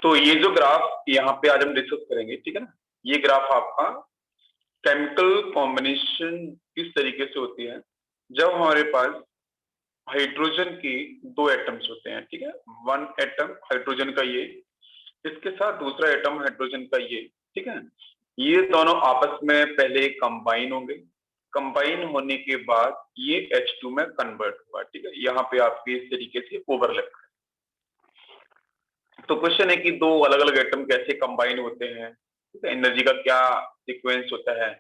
तो ये जो ग्राफ यहाँ पे आज हम डिस्कस करेंगे, ठीक है ना, ये ग्राफ आपका केमिकल कॉम्बिनेशन किस तरीके से होती है जब हमारे पास हाइड्रोजन की दो एटम्स होते हैं, ठीक है, वन एटम हाइड्रोजन का ये, इसके साथ दूसरा एटम हाइड्रोजन का ये, ठीक है, ये दोनों आपस में पहले कंबाइन होंगे, कंबाइन होने के बाद ये H2 में कन्वर्ट हुआ, ठीक है, यहाँ पे आपके इस तरीके से ओवरलैप। तो क्वेश्चन है कि दो अलग अलग एटम कैसे कंबाइन होते हैं, ठीक है, एनर्जी का क्या सीक्वेंस होता है,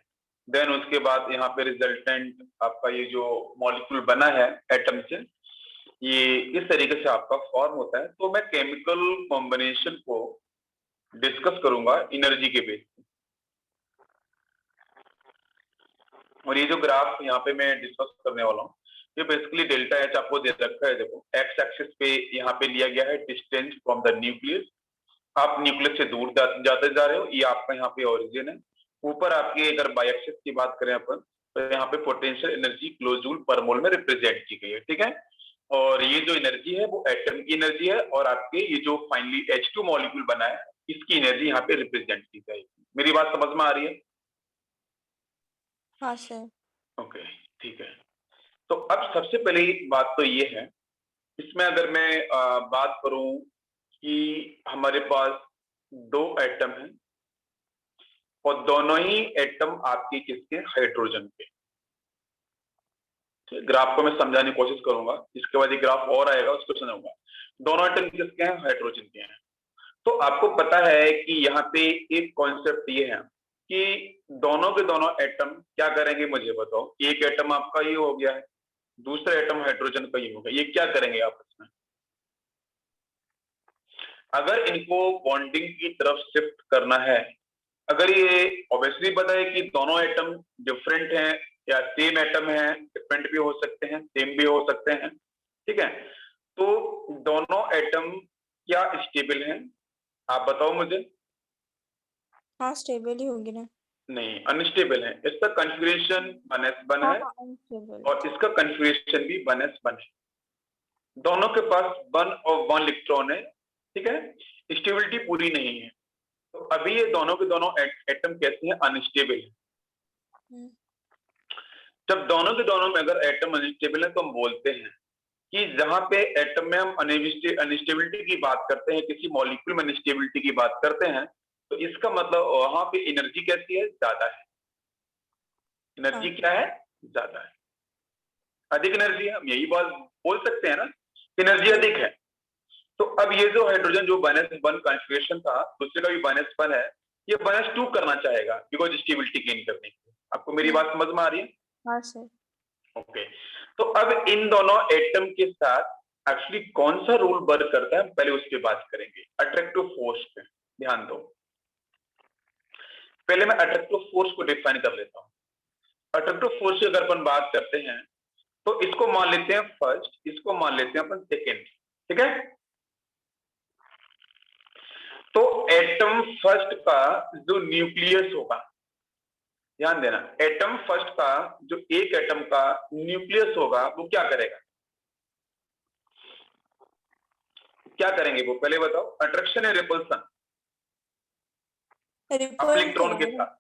देन उसके बाद यहाँ पे रिजल्टेंट आपका ये जो मॉलिक्यूल बना है एटम से, ये इस तरीके से आपका फॉर्म होता है। तो मैं केमिकल कॉम्बिनेशन को डिस्कस करूंगा एनर्जी के बेस पे, और ये जो ग्राफ यहाँ पे मैं डिस्कस करने वाला हूँ ये बेसिकली डेल्टा एच आपको दे रखा है। देखो एक्स एक्सिस पे यहाँ पे लिया गया है डिस्टेंस फ्रॉम द न्यूक्लियस, आप न्यूक्लियस से दूर जाते जा रहे हो, ये आपका यहाँ पे ओरिजिन है। ऊपर आपकी अगर बाई एक्सिस की बात करें अपन, तो यहाँ पे पोटेंशियल एनर्जी किलो जूल पर मोल में रिप्रेजेंट की गई है, ठीक है, और ये जो एनर्जी है वो एटम की एनर्जी है, और आपके ये जो फाइनली H2 मॉलिक्यूल बना है इसकी एनर्जी यहाँ पे रिप्रेजेंट की जाएगी। मेरी बात समझ में आ रही है? हाँ सर। ओके, ठीक है। तो अब सबसे पहले बात तो ये है, इसमें अगर मैं बात करूं कि हमारे पास दो एटम हैं और दोनों ही एटम आपके किसके, हाइड्रोजन के। ग्राफ को मैं समझाने की कोशिश करूंगा, इसके बाद ये ग्राफ और आएगा उसको समझाऊंगा। दोनों एटम किसके हैं, हाइड्रोजन के हैं। तो आपको पता है कि यहाँ पे एक कॉन्सेप्ट ये है कि दोनों के दोनों एटम क्या करेंगे, मुझे बताओ। एक एटम आपका ये हो गया है, दूसरा एटम हाइड्रोजन का ये हो गया, ये क्या करेंगे आपस में? अगर इनको बॉन्डिंग की तरफ शिफ्ट करना है, अगर ये ऑब्वियसली पता है कि दोनों एटम डिफरेंट हैं या सेम एटम है, डिफरेंट भी हो सकते हैं सेम भी हो सकते हैं, ठीक है, तो दोनों एटम क्या स्टेबल हैं, आप बताओ मुझे। हाँ स्टेबल ही होगी ना। नहीं, अनस्टेबल है। इसका कन्फिग्रेशन 1s1 हाँ है हाँ अनस्टेबल। और इसका कन्फिग्रेशन भी 1s1 है। दोनों के पास 1 इलेक्ट्रॉन है, ठीक है, स्टेबिलिटी पूरी नहीं है। तो अभी ये दोनों के दोनों एटम कैसे हैं, अनस्टेबल है। जब दोनों के दोनों में अगर एटम अनस्टेबल है तो हम बोलते हैं कि जहां पे एटम में हम अनस्टेबिलिटी की बात करते हैं, किसी मॉलिक्यूल में अनस्टेबिलिटी की बात करते हैं, तो इसका मतलब वहां पे एनर्जी कैसी है, ज्यादा है। एनर्जी क्या है, ज्यादा है, अधिक एनर्जी है, हम यही बात बोल सकते हैं ना, एनर्जी अधिक है। तो अब ये जो हाइड्रोजन जो 1s1 कॉन्फ़िगरेशन था, दूसरे का भी 1s1 है, ये 1s2 करना चाहेगा बिकॉज स्टेबिलिटी गेन करने के लिए। आपको मेरी बात समझ में आ रही है? हाँ सर। ओके, तो अब इन दोनों एटम के साथ एक्चुअली कौन सा रूल वर्क करता है, पहले उसकी बात करेंगे। अट्रैक्टिव फोर्स पे ध्यान दो। पहले मैं अट्रैक्टिव फोर्स को डिफाइन कर लेता हूं। अट्रैक्टिव फोर्स की अगर अपन बात करते हैं तो इसको मान लेते हैं फर्स्ट, इसको मान लेते हैं अपन सेकेंड, ठीक है। तो एटम फर्स्ट का जो न्यूक्लियस होगा, ध्यान देना, एटम फर्स्ट का जो एक एटम का न्यूक्लियस होगा वो क्या करेगा, क्या करेंगे वो पहले बताओ। अट्रैक्शन है रिपल्सन, इलेक्ट्रॉन के साथ।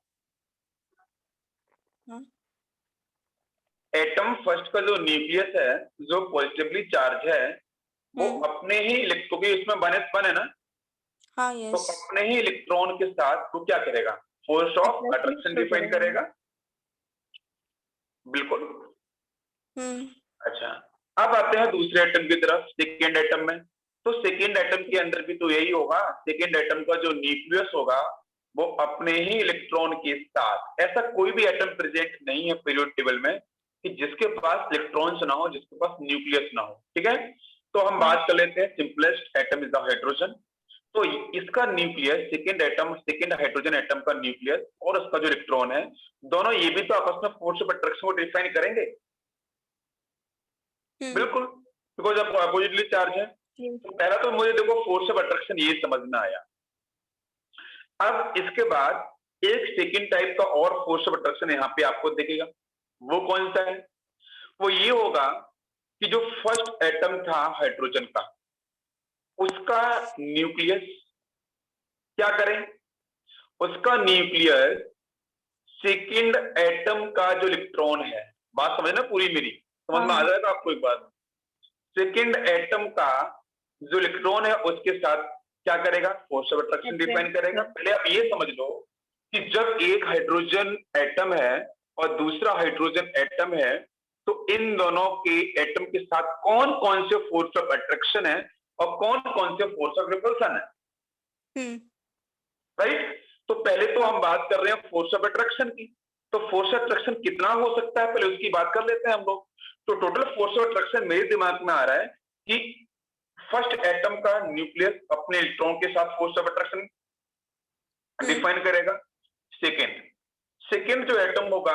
एटम फर्स्ट का जो न्यूक्लियस है जो पॉजिटिवली चार्ज है वो अपने ही इलेक्ट्रॉन के, इसमें 1s1 है ना, हाँ तो यस। अपने ही इलेक्ट्रॉन के साथ वो क्या करेगा, फोर्स ऑफ अट्रैक्शन डिफाइन करेगा। बिल्कुल। अच्छा, अब आते हैं दूसरे एटम की तरफ, सेकेंड एटम में। तो सेकेंड एटम के अंदर भी तो यही होगा, सेकेंड एटम का जो न्यूक्लियस होगा वो अपने ही इलेक्ट्रॉन के साथ, ऐसा कोई भी एटम प्रेजेंट नहीं है पीरियोडिक टेबल में कि जिसके पास इलेक्ट्रॉन्स ना हो, जिसके पास न्यूक्लियस ना हो, ठीक है। तो हम बात कर लेते हैं simplest atom is the hydrogen. तो इसका nucleus, second atom, second hydrogen atom का न्यूक्लियस और उसका जो इलेक्ट्रॉन है, दोनों ये भी तो आपस में फोर्स ऑफ अट्रैक्शन को डिफाइन करेंगे। बिल्कुल, बिकॉज आप अपोजिटली चार्ज है। तो पहला तो मुझे देखो फोर्स ऑफ अट्रैक्शन ये समझ में आया। अब इसके बाद एक सेकेंड टाइप का और फोर्स ऑफ अट्रैक्शन यहाँ पे आपको दिखेगा। वो कौन सा है? वो ये होगा कि जो फर्स्ट एटम था हाइड्रोजन का, उसका न्यूक्लियस क्या करें, उसका न्यूक्लियस सेकेंड एटम का जो इलेक्ट्रॉन है, बात समझना पूरी मेरी, समझ में आ हाँ जाएगा आपको एक बात, सेकेंड एटम का जो इलेक्ट्रॉन है उसके साथ क्या करेगा, फोर्स ऑफ अट्रैक्शन डिफाइन करेगा। पहले आप ये समझ लो कि जब एक हाइड्रोजन एटम है और दूसरा हाइड्रोजन एटम है, तो इन दोनों के एटम के साथ कौन कौन से फोर्स ऑफ अट्रैक्शन है और कौन कौन से फोर्स ऑफ रिपल्सन है, राइट। तो पहले तो हम बात कर रहे हैं फोर्स ऑफ अट्रैक्शन की, तो फोर्स ऑफ अट्रैक्शन कितना हो सकता है पहले उसकी बात कर लेते हैं हम लोग। तो टोटल फोर्स ऑफ अट्रैक्शन मेरे दिमाग में आ रहा है कि फर्स्ट एटम का न्यूक्लियस अपने इलेक्ट्रॉन के साथ फोर्स ऑफ अट्रैक्शन डिफाइन करेगा। सेकेंड जो एटम होगा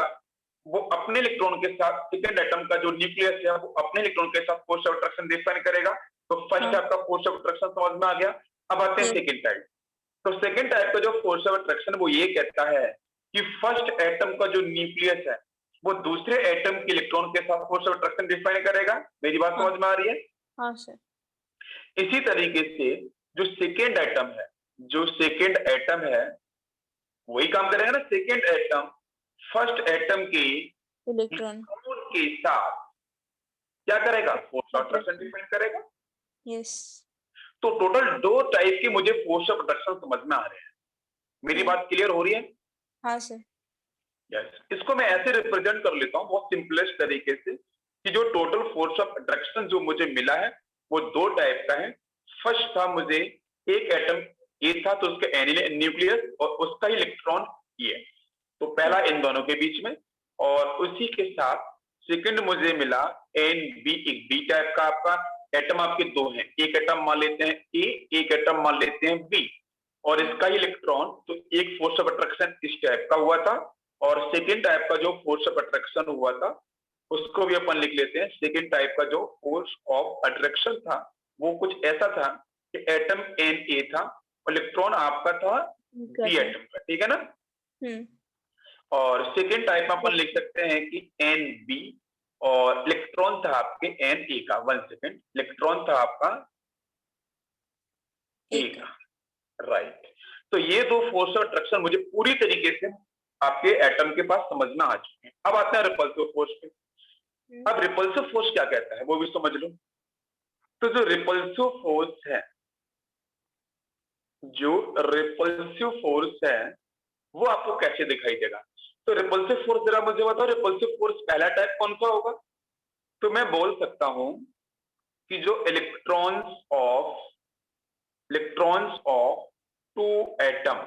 वो अपने इलेक्ट्रॉन के साथ, सेकेंड एटम का जो न्यूक्लियस है वो अपने इलेक्ट्रॉन के साथ फोर्स ऑफ अट्रैक्शन डिफाइन करेगा। तो फर्स्ट टाइप का फोर्स ऑफ अट्रैक्शन समझ में आ गया। अब आते हैं सेकेंड टाइप। तो सेकेंड टाइप का जो फोर्स ऑफ अट्रैक्शन वो ये कहता है कि फर्स्ट एटम का जो न्यूक्लियस है वो दूसरे एटम के इलेक्ट्रॉन के साथ फोर्स ऑफ अट्रैक्शन डिफाइन करेगा। मेरी बात समझ में आ रही है? हाँ सर। इसी तरीके से जो सेकेंड एटम है, जो सेकेंड एटम है वही काम करेगा ना। सेकेंड एटम फर्स्ट एटम के इलेक्ट्रॉन के साथ क्या करेगा, फोर्स ऑफ अट्रैक्शन डिफाइन करेगा। यस। तो टोटल दो टाइप के मुझे फोर्स ऑफ अट्रैक्शन समझ में आ रहे हैं। मेरी बात क्लियर हो रही है? हाँ सर। यस। इसको मैं ऐसे रिप्रेजेंट कर लेता हूँ बहुत सिंपलेस्ट तरीके से कि जो टोटल फोर्स ऑफ अट्रैक्शन जो मुझे मिला है वो दो टाइप का है। फर्स्ट था मुझे एक एटम ए था तो उसका न्यूक्लियस और उसका इलेक्ट्रॉन ये, तो पहला इन दोनों के बीच में, और उसी के साथ सेकंड मुझे मिला एन बी, एक बी टाइप का आपका एटम। आपके दो हैं, एक एटम मान लेते हैं ए, एक एटम मान लेते हैं बी, और इसका इलेक्ट्रॉन, तो एक फोर्स ऑफ अट्रैक्शन इस टाइप का हुआ था। और सेकेंड टाइप का जो फोर्स ऑफ अट्रैक्शन हुआ था उसको भी अपन लिख लेते हैं। सेकेंड टाइप का जो फोर्स ऑफ अट्रैक्शन था वो कुछ ऐसा था कि एटम एन ए था और इलेक्ट्रॉन आपका था बी एटम का, ठीक है ना। और सेकेंड टाइप में अपन लिख सकते हैं कि एन बी और इलेक्ट्रॉन था आपके एन ए का, 1 सेकेंड, इलेक्ट्रॉन था आपका ए का, राइट। तो ये दो फोर्स ऑफ अट्रैक्शन मुझे पूरी तरीके से आपके एटम के पास समझ में आ चुके हैं। अब आते हैं रिपल्सिव फोर्स पे। अब रिपल्सिव फोर्स क्या कहता है वो भी समझ लो। तो जो रिपल्सिव फोर्स है, जो रिपल्सिव फोर्स है वो आपको कैसे दिखाई देगा। तो रिपल्सिव फोर्स जरा मुझे बताओ, रिपल्सिव फोर्स पहला टाइप कौन सा होगा। तो मैं बोल सकता हूं कि जो electrons of two atom,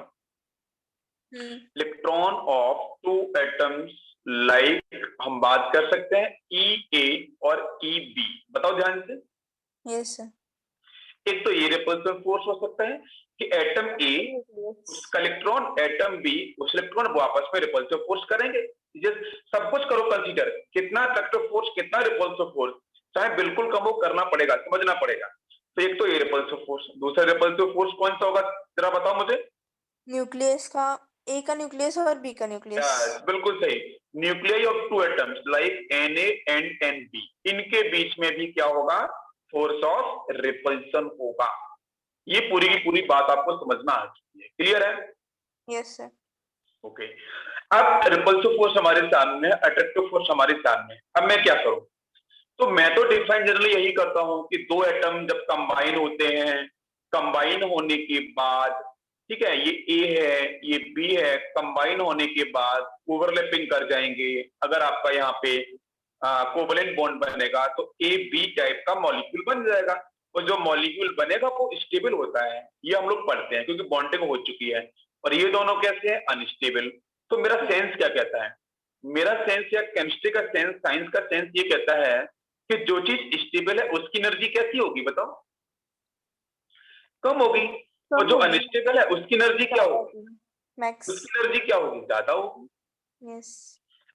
electron of two atoms, like हम बात कर सकते हैं ई ए और ई बी। बताओ ध्यान से। Yes sir. एक तो ये रिपल्सिव फोर्स हो सकता है कि एटम ए उसका इलेक्ट्रॉन, एटम बी उस इलेक्ट्रॉन वो आपस में रिपल्सिव फोर्स करेंगे। सब कुछ करो कंसीडर, कितना अट्रैक्टिव फोर्स कितना रिपल्सिव फोर्स, चाहे बिल्कुल कम हो, करना पड़ेगा, समझना पड़ेगा। तो एक तो ये रिपल्सिव फोर्स। दूसरा रिपल्सिव फोर्स कौन सा होगा जरा बताओ मुझे। न्यूक्लियस का, ए का न्यूक्लियस और बी का न्यूक्लियस। बिल्कुल सही। Nuclei of two atoms like N A and N B, इनके बीच में भी क्या होगा, फोर्स ऑफ रिपल्सन होगा। ये पूरी की पूरी बात आपको समझ में आ चुकी है, क्लियर है? Yes sir. ओके। अब रिपल्सिव फोर्स हमारे सामने है, अट्रैक्टिव फोर्स हमारे सामने है। अब मैं क्या करूं, तो मैं तो डिफाइन जनरली यही करता हूं कि दो एटम जब कंबाइन होते हैं, कंबाइन होने के बाद, ठीक है, ये ए है ये बी है, कंबाइन होने के बाद ओवरलैपिंग कर जाएंगे। अगर आपका यहाँ पे कोवलेंट बॉन्ड बनेगा तो ए बी टाइप का मॉलिक्यूल बन जाएगा, और जो मॉलिक्यूल बनेगा वो स्टेबल होता है, ये हम लोग पढ़ते हैं क्योंकि बॉन्डिंग हो चुकी है। और ये दोनों कैसे हैं, अनस्टेबल। तो मेरा सेंस क्या कहता है, मेरा सेंस या केमिस्ट्री का सेंस, साइंस का सेंस ये कहता है कि जो चीज स्टेबल है उसकी एनर्जी कैसी होगी बताओ, कम होगी। और जो अनस्टेबल है उसकी एनर्जी क्या होगी, मैक्स। उसकी एनर्जी क्या होगी, ज्यादा होगी। यस।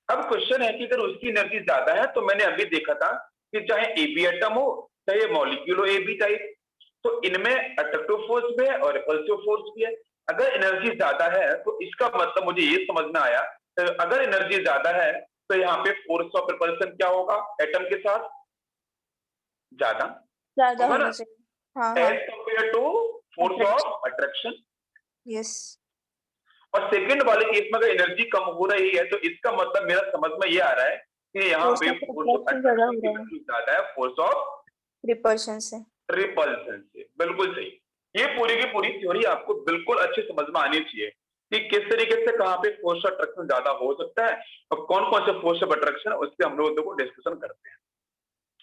अब क्वेश्चन है कि अगर उसकी एनर्जी ज्यादा है, तो मैंने अभी देखा था कि चाहे ए बी एटम हो चाहे मॉलिक्यूल हो ए बी टाइप, तो इनमें अट्रैक्टिव फोर्स भी है और रिपल्सिव फोर्स भी है। अगर एनर्जी ज्यादा है तो इसका मतलब मुझे ये समझ में आया, अगर एनर्जी ज्यादा है तो यहाँ पे फोर्स ऑफ रिपल्सन क्या होगा, एटम के साथ ज्यादा होना चाहिए। हाँ हाँ। As compare to force of attraction. Yes. और सेकंड वाले केस में अगर एनर्जी कम हो रही है तो इसका मतलब मेरा समझ में ये आ रहा है कि यहाँ फोर्स पे ऑफ फोर्स ऑफ अट्रैक्शन ज्यादा अट्रैक्शन हो की रहा है वैल्यू ज्यादा है फोर्स ऑफ रिपल्शन से। रिपल्सन से। बिल्कुल सही। ये पूरी की पूरी थ्योरी आपको बिल्कुल अच्छे समझ में आनी चाहिए कि किस तरीके से कहाँ पे फोर्स ऑफ अट्रैक्शन ज्यादा हो सकता है और कौन कौन से फोर्स ऑफ अट्रैक्शन है, उसके हम लोग देखो डिस्कशन करते हैं।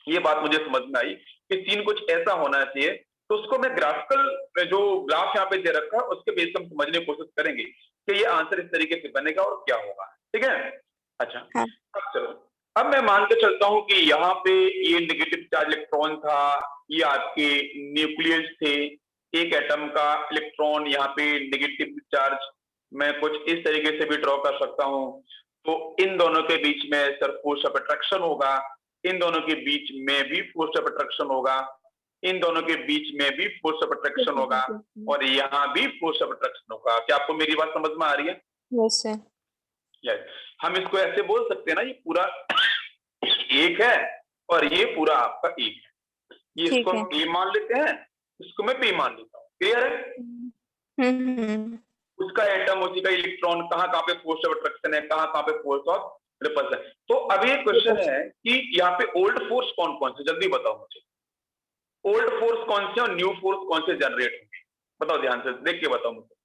ये बात मुझे समझ में आई कि सीन कुछ ऐसा होना चाहिए, तो उसको मैं ग्राफिकल जो ग्राफ यहाँ पे दे रखा है उसके बेस हम समझने की कोशिश करेंगे कि ये आंसर इस तरीके से बनेगा और क्या होगा। ठीक है। अच्छा, हाँ। अब चलो, अब मैं मान के चलता हूं कि यहाँ पे ये नेगेटिव चार्ज इलेक्ट्रॉन था, ये आपके न्यूक्लियस थे, एक एटम का इलेक्ट्रॉन यहाँ पे नेगेटिव चार्ज मैं कुछ इस तरीके से भी ड्रॉ कर सकता हूँ। तो इन दोनों के बीच में सर फोर्स ऑफ अट्रैक्शन होगा, इन दोनों के बीच में भी फोर्स ऑफ अट्रैक्शन होगा, इन दोनों के बीच में भी फोर्स ऑफ अट्रैक्शन होगा और यहाँ भी फोर्स ऑफ अट्रैक्शन होगा। क्या आपको मेरी बात समझ में आ रही है? Yes sir. यस। हम इसको ऐसे बोल सकते हैं ना, ये पूरा एक है और ये पूरा आपका एक है। ये इसको हम ए मान लेते हैं, इसको मैं बी मान लेता हूँ। क्लियर है? उसका एटम, उसी का इलेक्ट्रॉन, कहाँ कहाँ पे फोर्स ऑफ अट्रैक्शन है, कहाँ कहाँ पे फोर्स ऑफ रिपल्सन। तो अभी एक क्वेश्चन है कि यहाँ पे ओल्ड फोर्स कौन कौन से, जल्दी बताओ मुझे। ओल्ड फोर्स कौन से और न्यू फोर्स कौन से जनरेट होंगे? बताओ, ध्यान से देख के बताओ मुझे।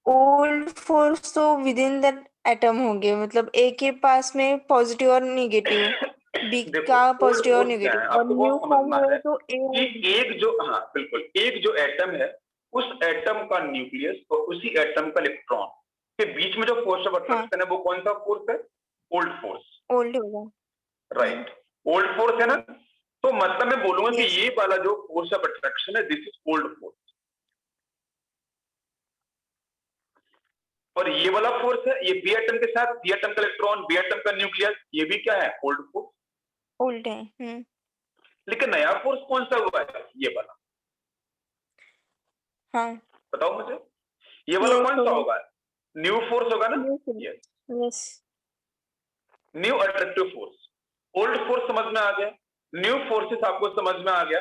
ओल्ड फोर्स तो विद इन दैट एटम होंगे, मतलब ए के पास में पॉजिटिव और नेगेटिव, बी का पॉजिटिव और नेगेटिव, और न्यू फॉर्म होगा तो ए कि एक जो, हाँ बिल्कुल, एक जो एटम है उस एटम का न्यूक्लियस और उसी एटम का इलेक्ट्रॉन के बीच में जो फोर्स ऑफ अट्रैक्शन है वो कौन सा फोर्स है? Old force. ओल्ड होगा। राइट, ओल्ड फोर्स है ना। तो मतलब मैं बोलूंगा कि Yes. ये वाला जो फोर्स ऑफ अट्रैक्शन है दिस इज ओल्ड फोर्स, और ये वाला फोर्स है, ये बी एटम के साथ, बी एटम का इलेक्ट्रॉन, बी एटम का न्यूक्लियस, ये भी क्या है? Old force. ओल्ड है। लेकिन नया फोर्स कौन सा हुआ है? ये वाला। हाँ। बताओ मुझे, ये वाला कौन सा होगा? न्यू फोर्स होगा ना। Yes, yes. New attractive force. Old force समझ में आ गया, न्यू फोर्सेस आपको समझ में आ गया।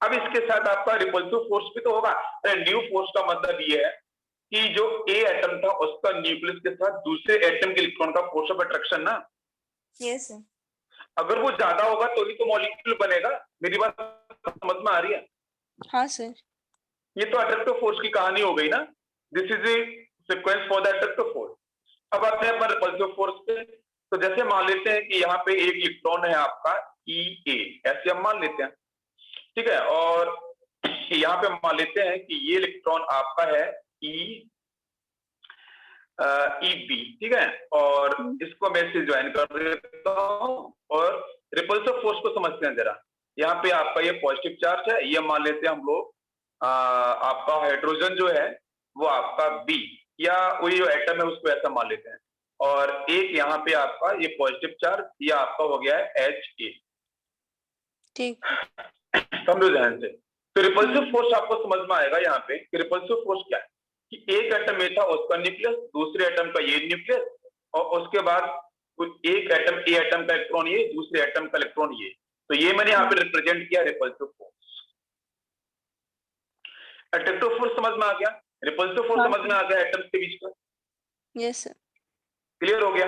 अब इसके साथ आपका रिपल्सिव फोर्स भी तो होगा। न्यू फोर्स का मतलब ये है कि जो ए एटम था उसका न्यूक्लियस के साथ दूसरे एटम के इलेक्ट्रॉन का फोर्स ऑफ अट्रैक्शन ना। यस। अगर वो ज्यादा होगा तो ही तो मॉलिक्यूल बनेगा। मेरी बात समझ में आ रही है? हाँ सर। ये तो अट्रैक्टिव फोर्स की कहानी हो गई ना। This is a sequence for the attractive force. अब आते हैं अपन रिपल्सिव फोर्स पे। तो जैसे मान लेते हैं कि यहाँ पे एक इलेक्ट्रॉन है आपका ई ए, ऐसे हम मान लेते हैं, ठीक है। और यहाँ पे मान लेते हैं कि ये इलेक्ट्रॉन आपका है ई बी, ठीक है। और इसको मैं इससे ज्वाइन कर देता हूँ और रिपल्सिव फोर्स को समझते हैं जरा। यहाँ पे आपका ये पॉजिटिव चार्ज है, ये मान लेते हैं हम लोग आपका हाइड्रोजन जो है वो आपका बी, या वही जो एटम है उसको ऐसा मान लेते हैं। और एक यहाँ पे आपका ये पॉजिटिव चार्ज, ये आपका हो गया है एच ए। ठीक, समझो ध्यान से। तो रिपल्सिव फोर्स आपको समझ में आएगा यहाँ पे कि रिपल्सिव फोर्स क्या है, कि एक एटम में था उसका न्यूक्लियस, दूसरे एटम का ये न्यूक्लियस, और उसके बाद एक एटम, ए एटम का इलेक्ट्रॉन ये, दूसरे एटम का इलेक्ट्रॉन ये। तो ये मैंने यहाँ पे रिप्रेजेंट किया रिपल्सिव फोर्स। अट्रैक्टिव फोर्स समझ में आ गया, रिपल्सिव फोर्स समझ में आ गया एटम्स के बीच में। Yes sir. क्लियर हो गया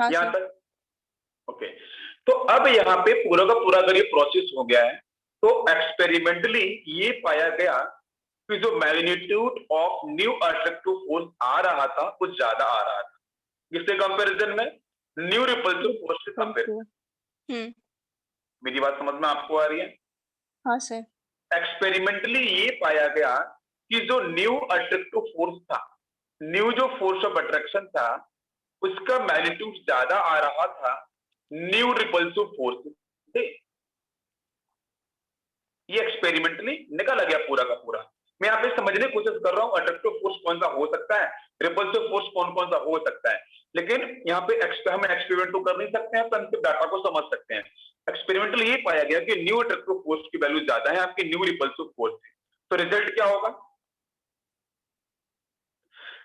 यहाँ तक? ओके। तो अब यहाँ पे पूरा का पूरा अगर ये प्रोसेस हो गया है तो एक्सपेरिमेंटली ये पाया गया कि जो magnitude of new attractive force आ रहा था वो ज्यादा आ रहा था, किससे कंपैरिजन में? न्यू रिपल्सिव फोर्स से कंपेयर। मेरी बात समझ में आपको आ रही है? हाँ सर। एक्सपेरिमेंटली ये पाया गया कि जो न्यू अट्रैक्टिव फोर्स था, न्यू जो फोर्स ऑफ अट्रैक्शन था उसका मैग्नीट्यूड ज्यादा आ रहा था न्यू रिपल्सिव फोर्स से। ये एक्सपेरिमेंटली निकाला गया पूरा का पूरा। मैं यहाँ पे समझने की कोशिश कर रहा हूँ अट्रैक्टिव फोर्स कौन सा हो सकता है, रिपल्सिव फोर्स कौन कौन सा हो सकता है, लेकिन यहाँ पे हम एक्सपेरिमेंट तो कर नहीं सकते हैं, पर डाटा को समझ सकते हैं। एक्सपेरिमेंटली ये पाया गया कि न्यू अट्रैक्टिव फोर्स की वैल्यू ज्यादा है आपकी न्यू रिपल्सिव फोर्स से। तो रिजल्ट क्या होगा?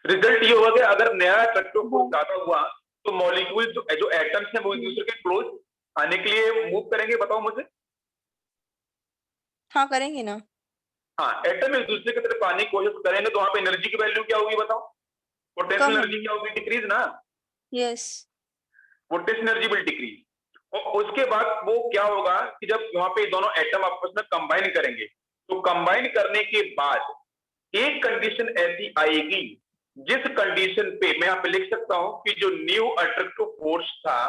रिजल्ट ये होगा कि अगर नया अट्रैक्टिव फोर्स ज्यादा हुआ तो मॉलिक्यूल जो एटम्स हैं वो एक दूसरे के क्लोज आने के लिए मूव करेंगे। बताओ मुझे, हाँ करेंगे ना। हाँ, एटम एक दूसरे की तरफ आने की कोशिश करेंगे तो वहां पे एनर्जी की वैल्यू क्या होगी बताओ? पोटेंशियल कम एनर्जी होगी। क्या होगी? डिक्रीज ना। Yes. Potential energy will decrease. और उसके बाद वो क्या होगा कि जब वहां पे दोनों एटम आपस में कंबाइन करेंगे, तो कंबाइन करने के बाद एक कंडीशन ऐसी आएगी जिस कंडीशन पे मैं यहाँ पे लिख सकता हूं कि जो न्यू अट्रैक्टिव फोर्स था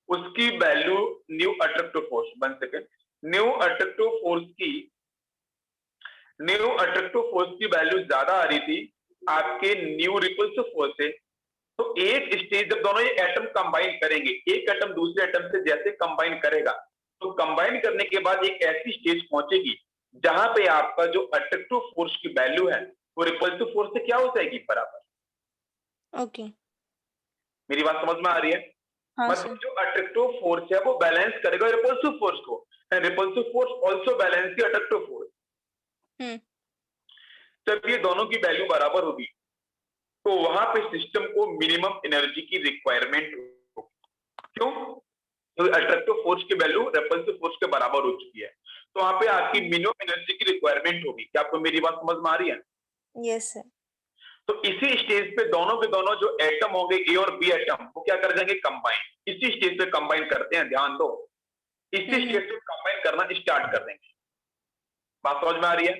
उसकी value, new attractive force, 1 second, new attractive force की न्यू अट्रैक्टिव फोर्स की वैल्यू ज्यादा आ रही थी आपके न्यू रिपल्सिव फोर्स से। तो एक स्टेज जब दोनों ये एटम कंबाइन करेंगे, एक एटम दूसरे एटम से जैसे कंबाइन करेगा, तो कंबाइन करने के बाद एक ऐसी स्टेज पहुंचेगी जहां पे आपका जो अट्रैक्टिव फोर्स की वैल्यू है वो रिपल्सिव फोर्स से क्या हो जाएगी? बराबर। ओके। मेरी बात समझ में आ रही है? हाँ मतलब सर। जो अट्रैक्टिव फोर्स है वो बैलेंस करेगा रिपल्सिव फोर्स को, and repulsive force also balance the attractive force. Hmm. जब ये दोनों की वैल्यू बराबर होगी तो वहां पे सिस्टम को मिनिमम एनर्जी की रिक्वायरमेंट होगी। क्यों? तो अट्रैक्टिव फोर्स की वैल्यू रिपल्सिव फोर्स के बराबर हो चुकी है, तो वहां पे आपकी मिनिमम एनर्जी की रिक्वायरमेंट होगी। क्या आपको मेरी बात समझ में आ रही है? Yes sir. तो इसी स्टेज पे दोनों के दोनों जो एटम होंगे, ए और बी एटम, वो क्या कर जाएंगे? कंबाइन। इसी स्टेज पे कंबाइन करते हैं, ध्यान दो, इसी हम्म। स्टेज पे कंबाइन करना स्टार्ट कर देंगे। बात समझ में आ रही है?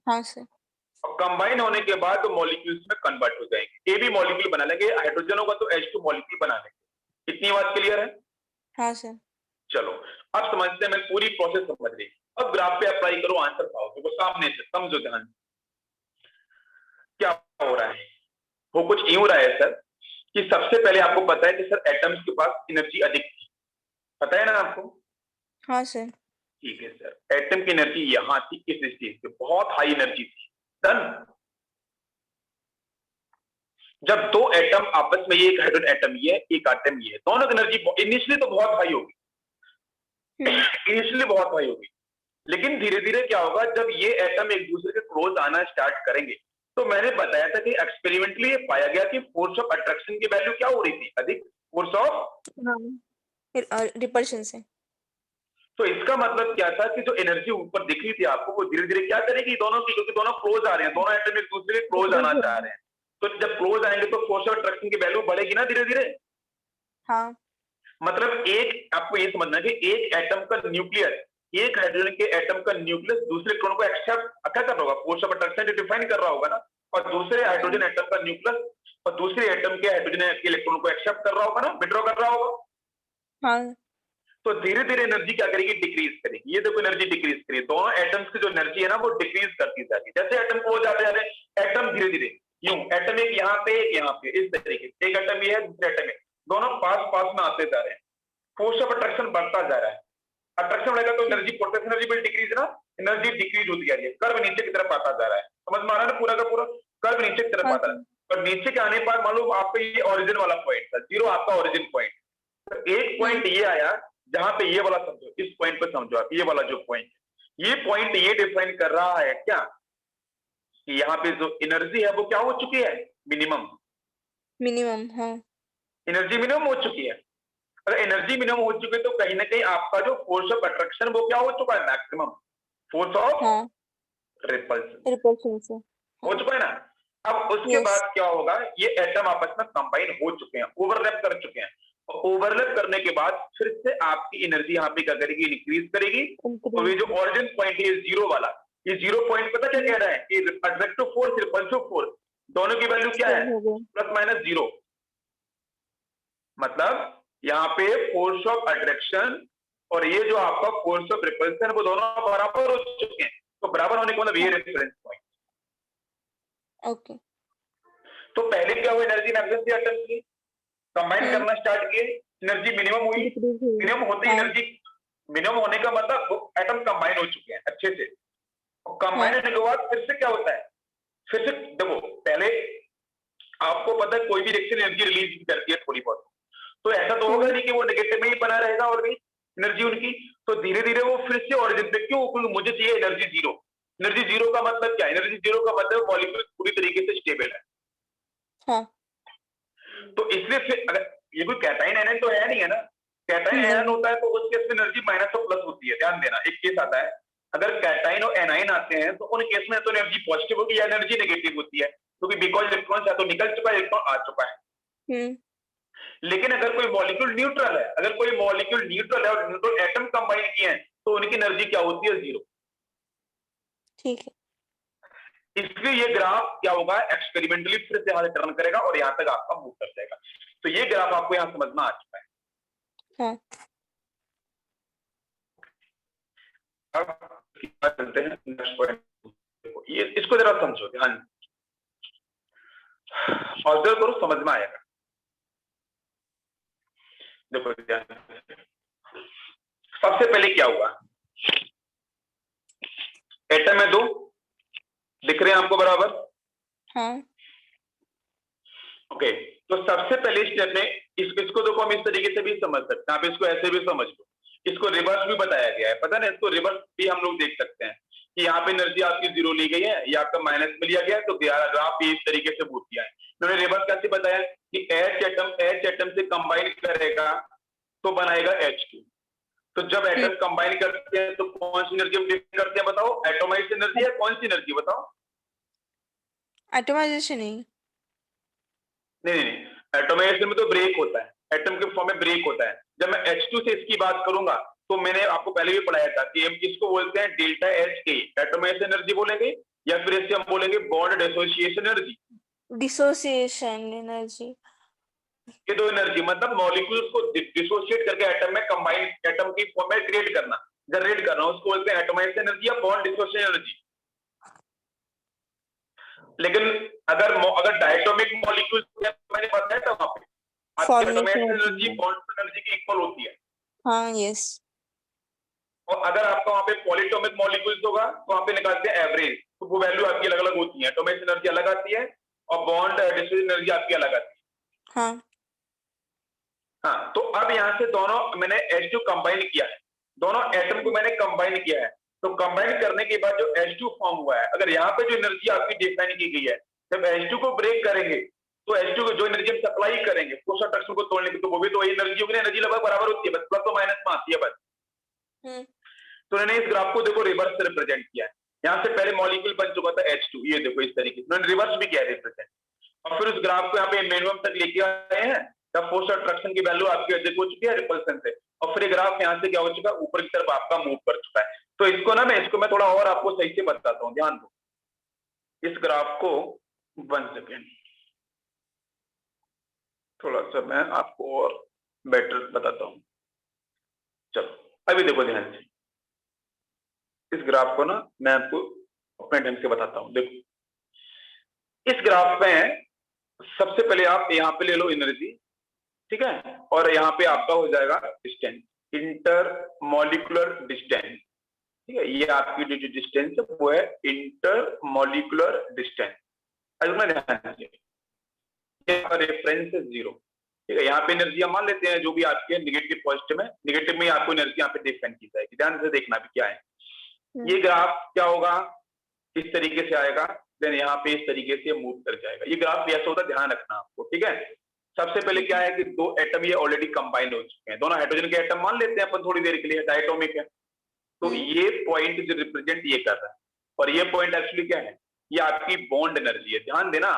हाँ सर। और कंबाइन होने के बाद मॉलिक्यूल्स में कन्वर्ट हो जाएंगे, ए भी मॉलिक्यूल बना लेंगे, हाइड्रोजन होगा तो H2 मॉलिक्यूल बना लेंगे। इतनी बात क्लियर है? हाँ सर। चलो अब समझते हैं, मैं पूरी प्रोसेस समझ रही। अब ग्राफ पे अप्लाई करो, आंसर पाओ, तो सामने से समझो ध्यान क्या हो रहा है। वो कुछ यूं रहा है सर कि सबसे पहले आपको पता है कि सर एटम्स के पास एनर्जी अधिक थी, पता है ना आपको? हाँ सर। ठीक है सर, एटम की एनर्जी यहां थी, इस स्टेज पे बहुत हाई एनर्जी थी। डन। जब दो एटम आपस में, ये एक हाइड्रोजन एटम ये है, एक एटम ये है, दोनों की एनर्जी इनिशियली तो बहुत हाई होगी, इनिशियली बहुत हाई होगी, लेकिन धीरे धीरे क्या होगा जब ये एटम एक दूसरे के क्लोज आना स्टार्ट करेंगे। तो मैंने बताया था कि एक्सपेरिमेंटली ये पाया गया कि फोर्स ऑफ अट्रैक्शन की वैल्यू क्या हो रही थी? अधिक। फोर्स ऑफ, हाँ। फिर रिपल्शन से। तो इसका मतलब क्या था कि जो एनर्जी ऊपर दिख रही थी आपको, वो धीरे धीरे क्या करेगी दोनों की, क्योंकि दोनों क्लोज आ रहे हैं, दोनों एटम एक दूसरे के क्लोज आना चाह रहे हैं, तो जब क्लोज आएंगे तो फोर्स ऑफ अट्रैक्शन की वैल्यू बढ़ेगी ना धीरे धीरे। हाँ। मतलब एक आपको ये समझना है कि एक एटम का न्यूक्लियस, एक हाइड्रोजन के एटम का न्यूक्लियस दूसरे इलेक्ट्रॉन को एक्सेप्ट क्या कर रहा होगा? फोर्स ऑफ अट्रैक्शन डिफाइन कर रहा होगा ना। और दूसरे हाइड्रोजन एटम का न्यूक्लियस और दूसरे एटम के हाइड्रोजन के इलेक्ट्रॉन को एक्सेप्ट कर रहा होगा ना, विड्रॉ कर रहा होगा। हाँ। तो धीरे धीरे एनर्जी क्या करेगी? डिक्रीज करेगी। ये देखो एनर्जी डिक्रीज करेगी, दोनों एटम्स की जो एनर्जी है ना वो डिक्रीज करती जाएगी। जैसे एटम को हो जाते जा रहे हैं, एटम धीरे धीरे यूं, एटम एक यहाँ पे एक यहाँ पे, इस तरीके से एक एटम ये है, दूसरे एटम है, दोनों पास पास में आते जा रहे हैं, फोर्स ऑफ अट्रैक्शन बढ़ता जा रहा है। अट्रैक्शन बढ़ेगा तो एनर्जी, पोटेंशियल एनर्जी भी डिक्रीज ना, एनर्जी डिक्रीज होती जा रही है, कर्व नीचे की तरफ आता जा रहा है। समझ में आ रहा है ना? पूरा का पूरा कर्व नीचे की तरफ हाँ आता सर। है। और नीचे के आने पर मान लो आपका ये ओरिजिन वाला पॉइंट था, जीरो आपका ओरिजिन पॉइंट, तो एक पॉइंट ये आया जहां पे ये वाला समझो, इस पॉइंट पे समझो आप, ये वाला जो पॉइंट, ये पॉइंट ये डिफाइन कर रहा है क्या कि यहाँ पे जो एनर्जी है वो क्या हो चुकी है? मिनिमम। मिनिमम। हाँ। एनर्जी मिनिमम हो चुकी है। अगर एनर्जी मिनिमम हो चुकी है तो कहीं ना कहीं आपका जो फोर्स ऑफ अट्रैक्शन वो क्या हो चुका है? मैक्सिमम। फोर्स हाँ। ऑफ रिपल्सन रिपल्शन से। हो हाँ। चुका है ना। अब उसके यस। बाद क्या होगा? ये एटम आपस में कंबाइन हो चुके हैं, ओवरलैप कर चुके हैं, और ओवरलैप करने के बाद फिर से आपकी एनर्जी यहाँ पे क्या करेगी? इंक्रीज करेगी। और ये जो इंक्रीज। ओरिजिन पॉइंट है जीरो वाला, ये जीरो पॉइंट पता क्या कह रहा है कि अट्रैक्टिव फोर्स, रिपल्सिव फोर्स दोनों की वैल्यू क्या है? सेम हो गया। Plus minus zero. मतलब यहाँ पे फोर्स ऑफ अट्रैक्शन और ये जो आपका फोर्स ऑफ रिपल्सन वो दोनों बराबर हो चुके हैं। तो बराबर होने का मतलब ये रेफरेंस पॉइंट। ओके। तो पहले क्या हुआ? एनर्जी मैक्सिमम थी एटम की, कंबाइन करना स्टार्ट किए, एनर्जी मिनिमम हुई। डिक्रीज हुई। मिनिमम होते ही हाँ। एनर्जी, मिनिमम होने का मतलब एटम कंबाइन हो चुके हैं अच्छे से, और कंबाइन हाँ। होने के बाद फिर से क्या होता है? फिर से देखो, पहले आपको पता है कोई भी रिएक्शन एनर्जी रिलीज करती है थोड़ी बहुत, तो ऐसा तो होगा नहीं कि वो नेगेटिव में ही बना रहेगा और भी एनर्जी उनकी। तो धीरे धीरे वो फिर से ओरिजिन पे, क्यों? क्योंकि मुझे चाहिए एनर्जी जीरो। एनर्जी जीरो का मतलब क्या है? एनर्जी जीरो का मतलब मॉलिक्यूल पूरी तरीके से स्टेबल है। हाँ। तो इसलिए फिर अगर ये कोई कैटाइन एनायन तो है नहीं है ना, कैटाइन एनायन नहीं। होता है तो उस केस में एनर्जी माइनस और प्लस होती है। ध्यान देना, एक केस आता है अगर कैटाइन और एनाइन आते हैं तो उन केस में तो एनर्जी पॉजिटिव होगी या एनर्जी नेगेटिव होती है, क्योंकि बिकॉज इलेक्ट्रॉन या तो निकल चुका है, इलेक्ट्रॉन आ चुका है। लेकिन अगर कोई मॉलिक्यूल न्यूट्रल है, अगर कोई मॉलिक्यूल न्यूट्रल है और न्यूट्रल एटम कंबाइन किए हैं तो उनकी एनर्जी क्या होती है? 0। ठीक है। इसलिए ये ग्राफ क्या होगा, एक्सपेरिमेंटली फिर से यहां से टर्न करेगा और यहां तक आपका मूव कर जाएगा। तो ये ग्राफ आपको यहां समझना आ चुका है। हाँ। अब चलते हैं नेक्स्ट पॉइंट। ये इसको जरा समझो, ध्यान ऑब्जर्व करो, समझ में आएगा। देखो ध्यान, सबसे पहले क्या हुआ, एटम है 2, दिख रहे हैं आपको बराबर? हाँ। ओके, तो सबसे पहले स्टेप में इसको देखो, हम इस तरीके से भी समझ सकते हैं, आप इसको ऐसे भी समझ लो, इसको रिवर्स भी बताया गया है, पता ना, इसको रिवर्स भी हम लोग देख सकते हैं कि यहाँ पे एनर्जी आपकी 0 ली गई है, ये आपका माइनस में लिया गया है, तो ग्राफ भी इस तरीके से मूव किया है। मैंने रिवर्स कैसे बताया कि H एटम से कंबाइन करेगा तो बनाएगा H2। तो जब एटम कंबाइन करते हैं तो कौन सी एनर्जी करते हैं बताओ? एटोमाइज एनर्जी है, कौन सी एनर्जी बताओ? एटमाइजेशन नहीं, एटोमाइजेशन में तो ब्रेक होता है, एटम के फॉर्म में ब्रेक होता है। जब मैं H2 से इसकी बात करूंगा तो मैंने आपको पहले भी पढ़ाया था कि हम इसको बोलते हैं डेल्टा H के, एटोमाइजेशन एनर्जी बोलेंगे, या फिर इससे हम बोलेंगे bond dissociation energy. Dissociation energy, ये दो एनर्जी मतलब मॉलिक्यूल्स को डिसोसिएट करके एटम में कंबाइन, एटम की फॉर्म में क्रिएट करना, जनरेट करना, उसको बोलते हैं एटोमाइजेशन एनर्जी या बॉन्ड डिसोसिएशन एनर्जी। लेकिन अगर डायटोमिक मॉलिक्यूल्स मैंने बताया था वहां पे, आपकी एटोमाइजेशन एनर्जी बॉन्ड एनर्जी की इक्वल होती है। हाँ, यस। और अगर आपका वहां पे पॉलीटोमिक मॉलिक्यूल्स होगा तो वहां पे निकालते हैं एवरेज, तो वो वैल्यू आपकी अलग अलग होती है, एटोमाइजेशन एनर्जी अलग आती है और बॉन्ड डिसोसिएशन एनर्जी आपकी अलग आती है। हाँ। हाँ, तो अब यहाँ से दोनों मैंने H2 कंबाइन किया है, दोनों एटम को मैंने कंबाइन किया है, तो कंबाइन करने के बाद जो H2 फॉर्म हुआ है, अगर यहाँ पे जो एनर्जी आपकी डिफाइन की गई है, जब H2 को ब्रेक करेंगे तो H2 को जो एनर्जी हम सप्लाई करेंगे उस स्ट्रक्चर को तोड़ने की, तो वो भी तो वही एनर्जी होगी, एनर्जी लगभग बराबर होती है, बस प्लस और माइनस में आती है बस। तो मैंने इस ग्राफ को देखो रिवर्स से रिप्रेजेंट किया है। यहाँ से पहले मॉलिक्यूल बन चुका था H2, ये देखो इस तरीके से मैंने रिवर्स भी किया रिप्रेजेंट, और फिर उस ग्राफ को यहाँ पे मिनिमम तक लेके आए हैं, जब फोर्स अट्रैक्शन की वैल्यू आपकी अधिक हो चुकी है रिपल्सन से, और फिर ग्राफ यहाँ से क्या हो चुका है, ऊपर की तरफ आपका मूव कर चुका है। तो इसको ना मैं थोड़ा और आपको सही से बताता हूँ, ध्यान दो इस ग्राफ को, 1 सेकेंड, थोड़ा सा मैं आपको और बेटर बताता हूँ। चलो अभी देखो ध्यान से, इस ग्राफ को ना मैं आपको अपने ढंग से बताता हूँ। देखो इस ग्राफ में सबसे पहले आप यहाँ पे ले लो एनर्जी, ठीक है, और यहाँ पे आपका हो जाएगा डिस्टेंस, इंटर मॉलिक्यूलर डिस्टेंस, ठीक है, ये आपकी जो डिस्टेंस है वो है इंटर मॉलिक्यूलर डिस्टेंस। रेफरेंस है 0, ठीक है, यहाँ पे एनर्जी हम मान लेते हैं जो भी आपके नेगेटिव पॉजिटिव है, नेगेटिव में आपको एनर्जी यहाँ पे डिफाइन की जाएगी, ध्यान से देखना भी क्या है। ये ग्राफ क्या होगा, इस तरीके से आएगा, देन यहाँ पे इस तरीके से मूव कर जाएगा। ये ग्राफ भी ऐसा होता है, ध्यान रखना आपको, ठीक है। सबसे पहले क्या है कि दो एटम ये ऑलरेडी कंबाइन हो चुके हैं, दोनों हाइड्रोजन के एटम मान लेते हैं अपन थोड़ी देर के लिए, डायटोमिक है, तो ये पॉइंट जो रिप्रेजेंट ये कर रहा है, और ये पॉइंट एक्चुअली क्या है, ये आपकी बॉन्ड एनर्जी है, ध्यान देना।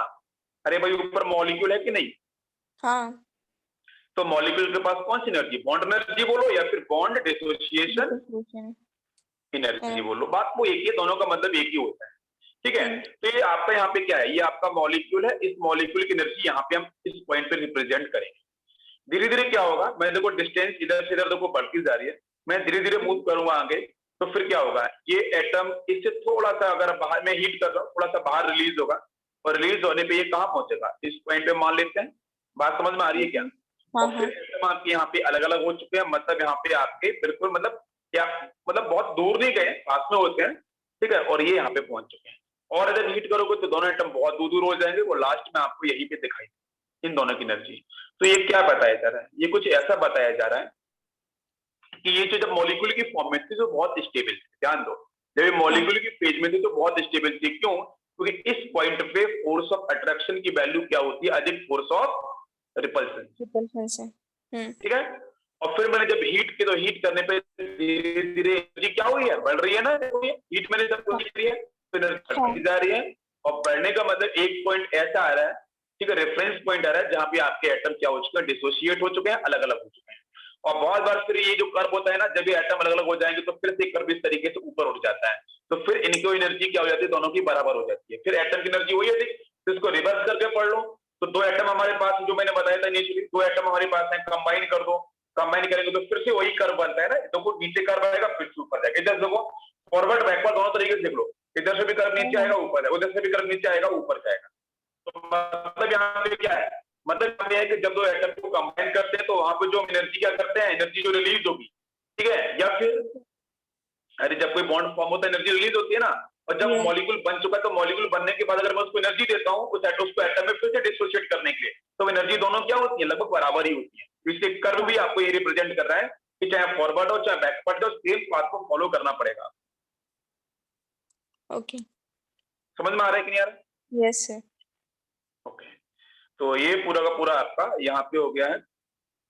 अरे भाई ऊपर मॉलिक्यूल है कि नहीं? हाँ। तो मॉलिक्यूल के पास कौन सी एनर्जी, बॉन्ड एनर्जी बोलो या फिर बॉन्ड डिसोसिएशन एनर्जी बोलो, बात वो एक ही है, दोनों का मतलब एक ही होता है, ठीक है। तो ये आपका यहाँ पे क्या है, ये आपका मॉलिक्यूल है, इस मॉलिक्यूल की एनर्जी यहाँ पे हम इस पॉइंट पे रिप्रेजेंट करेंगे। धीरे धीरे क्या होगा, मैं देखो डिस्टेंस इधर से इधर देखो बढ़ती जा रही है, मैं धीरे धीरे मूव करूंगा आगे, तो फिर क्या होगा, ये एटम इससे थोड़ा सा अगर बाहर में हीट कर रहा हूँ, थोड़ा सा बाहर रिलीज होगा, और रिलीज होने पे ये कहाँ पहुंचेगा, इस पॉइंट पे मान लेते हैं, बात समझ में आ रही है क्या? और फिर एटम आपके यहाँ पे अलग अलग हो चुके हैं, मतलब यहाँ पे आपके बिल्कुल मतलब क्या, मतलब बहुत दूर नहीं गए, पास में होते हैं, ठीक है, और ये यहाँ पे पहुंच चुके हैं। और अगर हीट करोगे तो दोनों एटम बहुत दूर दूर हो जाएंगे, वो लास्ट में आपको यहीं पे दिखाई इन दोनों की एनर्जी। तो ये क्या बताया जा रहा है, ये कुछ ऐसा बताया जा रहा है कि ये जो जब मॉलिक्यूल की फॉर्म में थी तो बहुत स्टेबल थी, ध्यान दो, जब ये मॉलिक्यूल की फेज में थी तो बहुत स्टेबल थी, क्यों? क्योंकि इस पॉइंट पे फोर्स ऑफ अट्रैक्शन की वैल्यू क्या होती है, अधिक फोर्स ऑफ रिपल्सन, ठीक है। और फिर मैंने जब हीट की तो हीट करने पे धीरे धीरे एनर्जी क्या हुई है, बढ़ रही है ना, हीट मैंने जब कोशिश करी है तो एनर्जी बढ़ती जा रही है। और बढ़ने का मतलब एक पॉइंट ऐसा आ रहा है, ठीक है, रेफरेंस पॉइंट आ रहा है जहां पे आपके एटम क्या हो चुके हैं, डिसोसिएट हो चुके हैं, अलग अलग हो चुके हैं। और बहुत बार फिर ये जो कर्व होता है ना, जब ये एटम अलग अलग हो जाएंगे तो फिर से कर्व इस तरीके से ऊपर उठ जाता है, तो फिर इनकी एनर्जी क्या हो जाती है, दोनों की बराबर हो जाती है। फिर एटम की एनर्जी वही है, तो इसको रिवर्स करके पढ़ लो। तो दो एटम हमारे पास, जो मैंने बताया था इनिशियली, दो एटम हमारे पास है, कंबाइन कर दो, कंबाइन करेंगे तो फिर से वही कर्व बनता है ना, देखो नीचे कर्व आएगा फिर से ऊपर जाएगा। इधर देखो, फॉरवर्ड बैकवर्ड दोनों तरीके से देख लो, इधर से भी कर्व नीचे आएगा ऊपर जाएगा, उधर से भी कर्व नीचे आएगा ऊपर जाएगा। तो मतलब यहाँ पे क्या है, मतलब ये है कि जब दो एटम को कंबाइन करते हैं तो वहां पे जो एनर्जी क्या करते हैं, एनर्जी जो रिलीज होगी, ठीक है, या फिर अरे जब कोई बॉन्ड फॉर्म होता है एनर्जी रिलीज होती है ना, और जब मॉलिक्यूल बन चुका है तो मॉलिक्यूल बनने के बाद अगर मैं उसको एनर्जी देता हूँ उस एटम में फिर से डिसोसिएट करने के लिए, तो एनर्जी दोनों क्या होती है, लगभग बराबर ही होती है। तो इसलिए कर्व भी आपको ये रिप्रेजेंट कर रहा है कि चाहे फॉरवर्ड हो चाहे बैकवर्ड हो, सेम पाथ को फॉलो करना पड़ेगा। ओके, समझ में आ रहा है कि नहीं आ रहा है? Yes sir. ओके, तो ये पूरा का पूरा आपका यहाँ पे हो गया है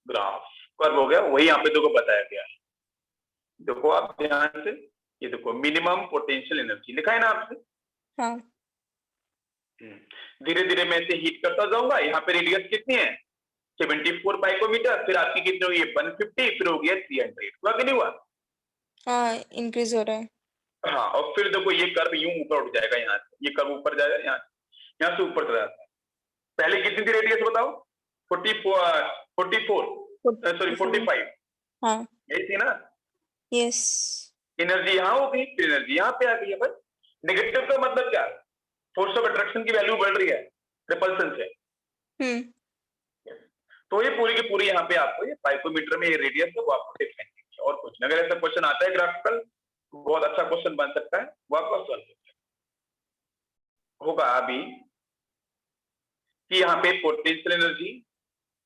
ग्राफ, कर्व हो गया, वही यहाँ पे देखो बताया गया है। देखो आप ध्यान से, ये देखो मिनिमम पोटेंशियल एनर्जी लिखा है ना आपसे। हाँ, धीरे धीरे मैं इसे हीट करता जाऊंगा। यहाँ पे रेडियस कितनी है, 74 पाइकोमीटर, फिर आपकी कितनी हुई है 150, फिर हो गया 300, हुआ कि नहीं हुआ? हाँ, इंक्रीज हो रहा है। हाँ, और फिर देखो ये कर्व यूं ऊपर उठ जाएगा, यहाँ से ये कर्व ऊपर जाएगा, यहाँ से ऊपर चला जाता है। पहले कितनी थी रेडियस बताओ? 44 सॉरी 45, हाँ, यही थी ना? यस। एनर्जी यहाँ हो गई, फिर एनर्जी यहाँ पे आ गई है भाई। नेगेटिव का मतलब क्या, फोर्स ऑफ अट्रैक्शन की वैल्यू बढ़ रही है रिपल्सन से। तो ये पूरी की पूरी यहाँ पे आपको ये पाइकोमीटर में ये रेडियस है वो आपको दिखाएंगे, और कुछ नहीं। अगर ऐसा क्वेश्चन आता है ग्राफिकल, बहुत अच्छा क्वेश्चन बन सकता है, वो आपको सॉल्व होगा अभी कि यहाँ पे potential energy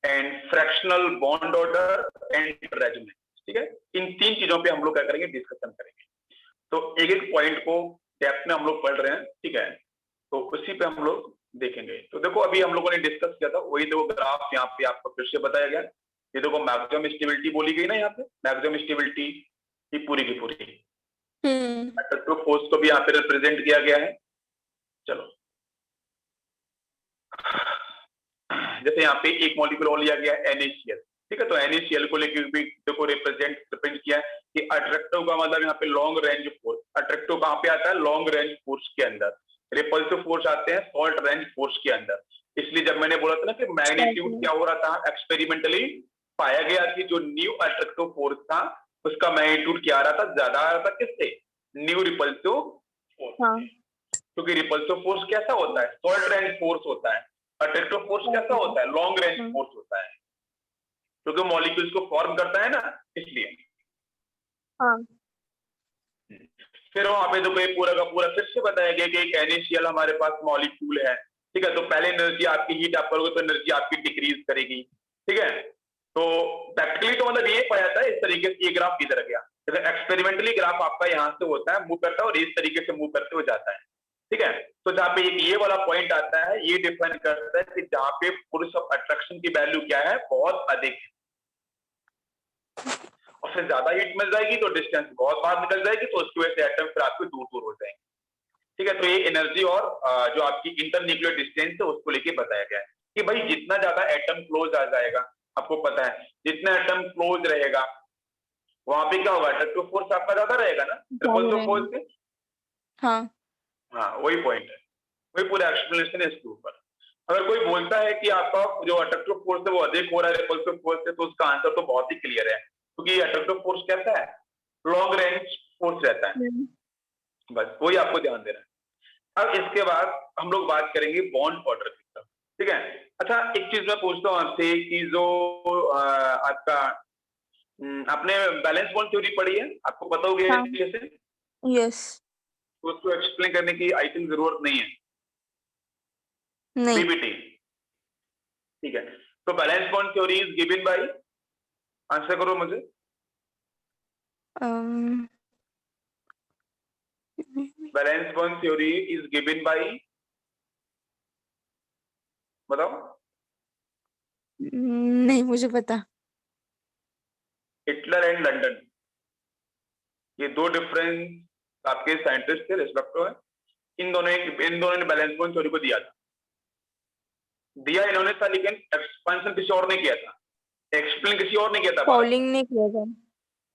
and fractional bond order and resonance, ठीक है, इन तीन चीजों पे हम लोग क्या करेंगे, डिस्कशन करेंगे। तो एक एक पॉइंट को डेप्थ में हम लोग पढ़ रहे हैं, ठीक है, तो उसी पे हम लोग देखेंगे। तो देखो अभी हम लोगों ने डिस्कस किया था वही देखो ग्राफ यहाँ पे आपको फिर से बताया गया। ये देखो मैक्सिमम स्टेबिलिटी बोली गई ना, यहाँ पे मैक्सिमम स्टेबिलिटी की पूरी अट्रैक्टिव फोर्स को भी यहाँ पे रिप्रेजेंट किया गया है। चलो, जैसे यहाँ पे एक मॉलिक्यूल और लिया गया है NaCl, ठीक है, तो NaCl को लेकर भी देखो रिप्रेजेंट किया है कि अट्रैक्टिव का मतलब यहाँ पे लॉन्ग रेंज फोर्स। अट्रैक्टिव कहाँ पे आता है, लॉन्ग रेंज फोर्स के अंदर। रिपल्सिव फोर्स आते हैं शॉर्ट रेंज फोर्स के अंदर। इसलिए जब मैंने बोला था ना कि मैग्नीट्यूड क्या हो रहा था, एक्सपेरिमेंटली पाया गया कि जो न्यू अट्रैक्टिव फोर्स था उसका मैग्नीट्यूड क्या आ रहा था, ज्यादा आ रहा था किससे, न्यू रिपल्सिव फोर्स। क्योंकि रिपल्सिव फोर्स कैसा होता है, शॉर्ट रेंज फोर्स होता है। अट्रैक्टिव फोर्स कैसा होता है, लॉन्ग रेंज फोर्स होता है, क्योंकि मॉलिक्यूल्स को फॉर्म करता है ना, इसलिए। फिर वहां पे तो कोई पूरा का पूरा फिर से बताया गया कि एक NaCl हमारे पास मॉलिक्यूल है, ठीक है, तो पहले एनर्जी आपकी हीट आप करोगे तो एनर्जी आपकी डिक्रीज करेगी, ठीक है। तो प्रैक्टिकली तो मतलब ये पाया था, इस तरीके से ये ग्राफ इधर गया, एक्सपेरिमेंटली ग्राफ आपका यहाँ से होता है, मूव करता है और इस तरीके से मूव करते हुए जाता है, ठीक है। तो जहाँ पे एक ये वाला पॉइंट आता है, ये डिफाइन करता है कि जहाँ पे फोर्स ऑफ अट्रैक्शन की वैल्यू क्या है, बहुत अधिक है, और फिर ज्यादा हीट मिल जाएगी तो डिस्टेंस बहुत बाहर निकल जाएगी, तो उसकी वजह से एटम फिर आपके दूर दूर हो जाएंगे, ठीक है। तो ये एनर्जी और जो आपकी इंटरन्यूक्लियर डिस्टेंस है उसको लेके बताया गया है कि भाई जितना ज्यादा एटम क्लोज आ जाएगा, आपको पता है जितना एटम क्लोज रहेगा वहां पे क्या होगा, अट्रैक्टिव फोर्स आपका ज्यादा रहेगा ना रिपल्सिव फोर्स से। हाँ, वही पॉइंट है, वही पूरा एक्सप्लेनेशन है इसके ऊपर। अगर कोई बोलता है कि आपका जो अट्रैक्टिव फोर्स है वो अधिक हो रहा है रिपल्सिव फोर्स से, तो उसका आंसर तो बहुत ही क्लियर है, क्योंकि अट्रैक्टिव फोर्स कैसा है, लॉन्ग रेंज फोर्स रहता है, बस वही आपको ध्यान देना है। अब इसके बाद हम लोग बात करेंगे बॉन्ड ऑर्डर की तरफ, ठीक है। अच्छा, एक चीज मैं पूछता हूँ आपसे कि जो आपका आपने बैलेंस बॉन्ड थ्योरी पढ़ी है, आपको पता होगी अच्छे से? यस। तो उसको एक्सप्लेन करने की आई थिंक जरूरत नहीं है, नहीं। PPT, ठीक है। तो balance bond theory is given by, answer करो मुझे। Balance bond theory is given by, बताओ। नहीं मुझे पता। हिटलर एंड लंदन, ये दो डिफरेंस आपके साइंटिस्ट थे रिस्पेक्टिव है। इन दोनों ने बैलेंस बॉन्ड थ्योरी को दिया इन्होंने था, लेकिन एक्सपेंशन किसी और ने किया था, एक्सप्लेन किसी और ने किया था। पॉलिंग ने किया था।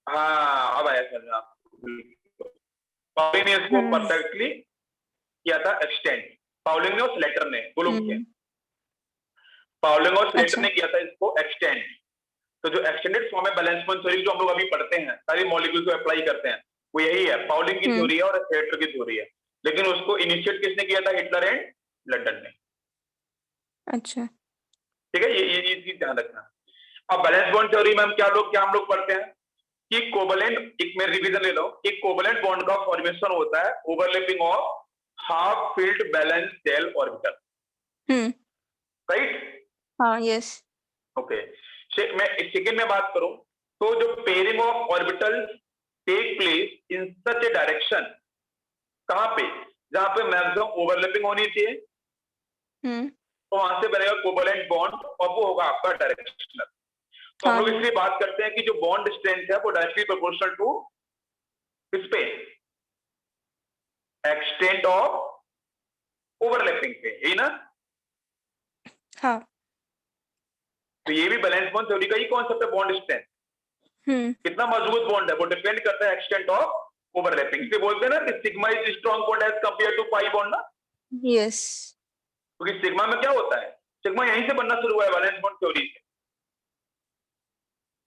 हाँ, अब आया समझ। पॉलिंग ने इसको परफेक्टली किया था एक्सटेंड, पाउलिंग ने और स्लेटर ने, दो लोग थे। पाउलिंग और स्लेटर ने किया था इसको एक्सटेंड। तो जो एक्सटेंडेड फॉर्म है बैलेंस बॉन्ड थ्योरी जो हम लोग अभी पढ़ते हैं, सारी मॉलिक्यूल को अप्लाई करते हैं, वो यही है, पाउलिंग की थ्योरी है और स्लेटर की थ्योरी है। लेकिन उसको इनिशिएट किसने किया था? हिटलर एंड लंदन ने। अच्छा, ठीक है, ये चीज ध्यान रखना। अब बैलेंस बॉन्ड थ्योरी में हम लोग पढ़ते हैं कि कोवलेंट, एक में रिवीजन ले लो कि कोवलेंट बॉन्ड का फॉर्मेशन होता है overlapping of half filled valence shell orbital, right? हाँ, यस। ओके, मैं सेकंड में बात करूं तो जो pairing of orbitals take place in such a direction, कहां पे? जहां पे मैक्सिमम ओवरलैपिंग होनी चाहिए, तो वहां से बनेगा कोवलेंट बॉन्ड और वो होगा आपका डायरेक्शनल। तो हम लोग इसलिए बात करते हैं कि जो बॉन्ड स्ट्रेंथ है वो डायरेक्टली प्रोपोर्शनल टू किस पे? एक्सटेंट ऑफ ओवरलैपिंग पे, यही ना? हाँ। तो ये भी बैलेंस बॉन्ड थ्योरी का ही कॉन्सेप्ट है, बॉन्ड स्ट्रेंथ। कितना मजबूत बॉन्ड है वो डिपेंड करता है एक्सटेंट ऑफ ओवरलैपिंग से। बोलते हैं ना कि sigma is strong bond as compare to pi bond ना। यस, क्योंकि सिग्मा में क्या होता है, सिग्मा यहीं से बनना शुरू हुआ है बैलेंस बॉन्ड थ्योरी से।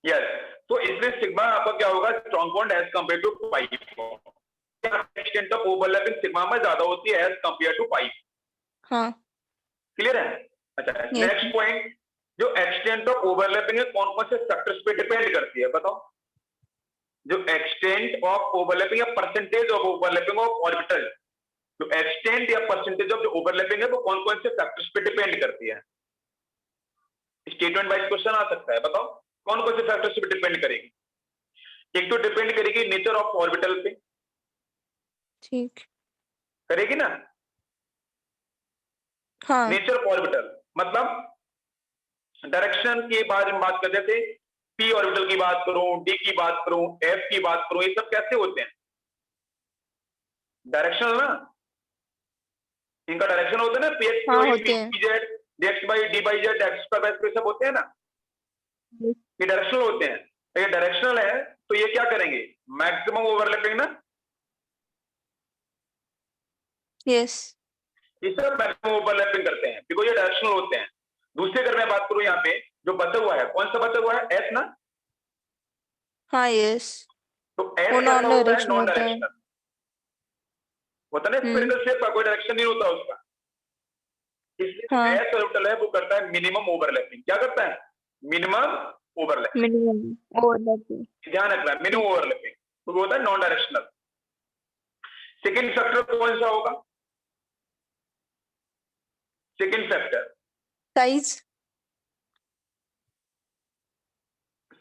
यस, तो इसलिए सिग्मा आपका क्या होगा? Strong bond as compare to pi bond. Extent of overlapping sigma में ज्यादा होती है एज कंपेयर टू पाई। हाँ, क्लियर है? अच्छा, नेक्स्ट पॉइंट, जो एक्सटेंट ऑफ ओवरलैपिंग है कौन कौन से फैक्टर्स पे डिपेंड करती है बताओ? जो एक्सटेंट ऑफ ओवरलैपिंग या percentage of overlapping of orbital, जो एक्सटेंट या परसेंटेज ऑफ जो ओवरलैपिंग है वो कौन कौन से फैक्टर्स पे डिपेंड करती है? स्टेटमेंट वाइज क्वेश्चन आ सकता है, बताओ कौन कौन से फैक्टर्स पे डिपेंड करेगी? एक तो डिपेंड करेगी नेचर ऑफ ऑर्बिटल पे, ठीक, करेगी ना? हाँ, नेचर ऑफ ऑर्बिटल मतलब डायरेक्शन के बारे में बात करते थे, पी ऑर्बिटल की बात करूं, डी की बात करूं, एफ की बात करूं, ये सब कैसे होते हैं? डायरेक्शनल ना, इनका डायरेक्शन होता है ना, P x P Z, x by D by Z, x पर वाई सब होते हैं ना, ये डायरेक्शनल होते हैं। ये डायरेक्शनल है तो ये क्या करेंगे? मैक्सिमम ओवरलैपिंग ना, यस, ये सब मैक्सिमम ओवरलैपिंग करते हैं बिकॉज ये डायरेक्शनल होते हैं। दूसरे अगर मैं बात करूं यहाँ पे जो बचा हुआ है, कौन सा बचा हुआ है? एस ना। हाँ, यस, तो एस वो कैसा नॉन होता है? डायरेक्शनल नॉन होता है। डायरेक्शनल होता है ना, स्फेरिकल शेप का कोई डायरेक्शन नहीं होता उसका। इसलिए एस ऑर्बिटल है वो करता है मिनिमम ओवरलैपिंग। क्या करता है? Minimum overlapping. मिनिमम ओवरलैपिंग, ध्यान रखना, मिनिमम ओवरलैपिंग तो वो होता है नॉन डायरेक्शनल। सेकेंड फैक्टर कौन सा होगा? सेकेंड फैक्टर साइज,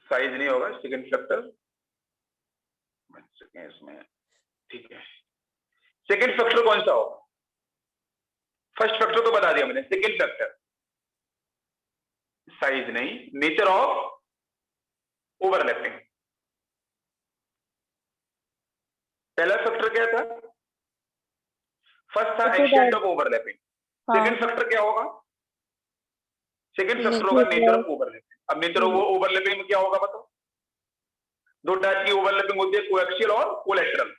साइज नहीं होगा सेकेंड फैक्टर इसमें, ठीक है। सेकेंड फैक्टर कौन सा होगा? फर्स्ट फैक्टर तो बता दिया मैंने, सेकेंड फैक्टर साइज नहीं, नेचर ऑफ ओवरलैपिंग। पहला फैक्टर क्या था? फर्स्ट था extent of overlapping. Second factor क्या होगा? सेकेंड फैक्टर होगा नेचर ऑफ ओवरलैपिंग। अब नेचर ऑफ ओवरलैपिंग में क्या होगा बताओ? दो टाइप की ओवरलैपिंग होती है, कोएक्सियल और कोलैटरल।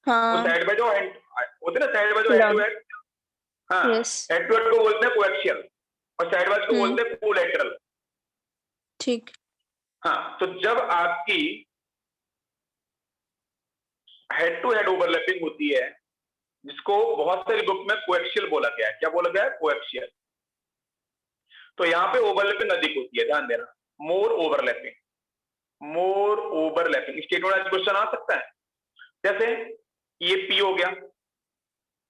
हाँ, वो साइड बाय जो होते हैं ना, साइड बाय जो हेड टू हेड, हाँ, हेड टू हेड को बोलते हैं कोएक्सियल और साइड बाय को बोलते हैं कोलैटरल। ठीक, हाँ, तो जब आपकी हेड टू हेड ओवरलैपिंग होती है, जिसको बहुत सारी बुक में कोएक्सियल बोला गया है, क्या बोला गया है? कोएक्सियल। तो यहाँ पे ओवरलैपिंग अधिक होती है, ध्यान देना, मोर ओवरलैपिंग, मोर ओवरलैपिंग। स्टेटमेंट क्वेश्चन आ सकता है, जैसे ये पी हो गया,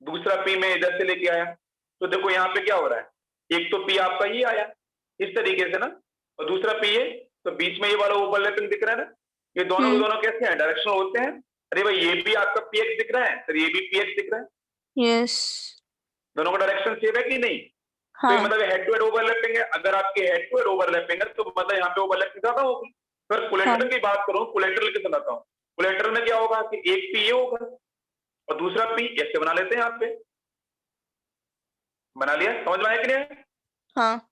दूसरा पी में इधर से लेके आया, तो देखो यहाँ पे क्या हो रहा है, एक तो पी आपका ये आया इस तरीके से ना, और दूसरा पी है, तो बीच में ये वाला ओवरलैपिंग दिख रहा है ना। ये दोनों के दोनों कैसे हैं? डायरेक्शनल होते हैं। अरे भाई ये भी आपका पी एक्स दिख रहा है, तो ये भी पी एक्स दिख रहा है, यस, दोनों का डायरेक्शन सेम है कि नहीं? हाँ, तो मतलब हेड टू हेड ओवरलैपिंग है। अगर आपके हेड टू हेड ओवरलैपिंग है तो मतलब यहाँ पे ओवरलैपिंग ज्यादा होगी, फिर कोलेटरल की बात करूं, कोलेटरल की सुनाता हूँ। कोलेटरल में क्या होगा कि एक पी ये होगा और दूसरा पी ऐसे बना लेते हैं, यहाँ पे बना लिया, समझ में आया कि नहीं? हाँ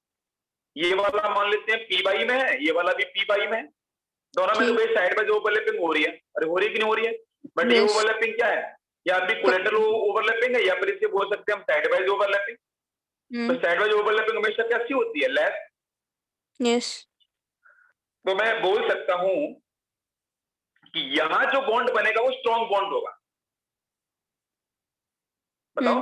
ये वाला मान लेते हैं पी बाई में है, ये वाला भी पी बाई में है, दोनों में तो ठीक। भाई साइड में जो ओवरलैपिंग हो रही है, अरे हो रही है कि नहीं हो रही है? बट ये यस ओवरलैपिंग क्या है? या भी कोलेटरल ओवरलैपिंग है, या फिर इसे बोल सकते हैं हम साइड वाइज ओवरलैपिंग। तो साइड वाइज ओवरलैपिंग हमेशा कैसी होती है? लेस। यस तो मैं बोल सकता हूं कि यहां जो बॉन्ड बनेगा वो स्ट्रॉन्ग बॉन्ड होगा, बताओ।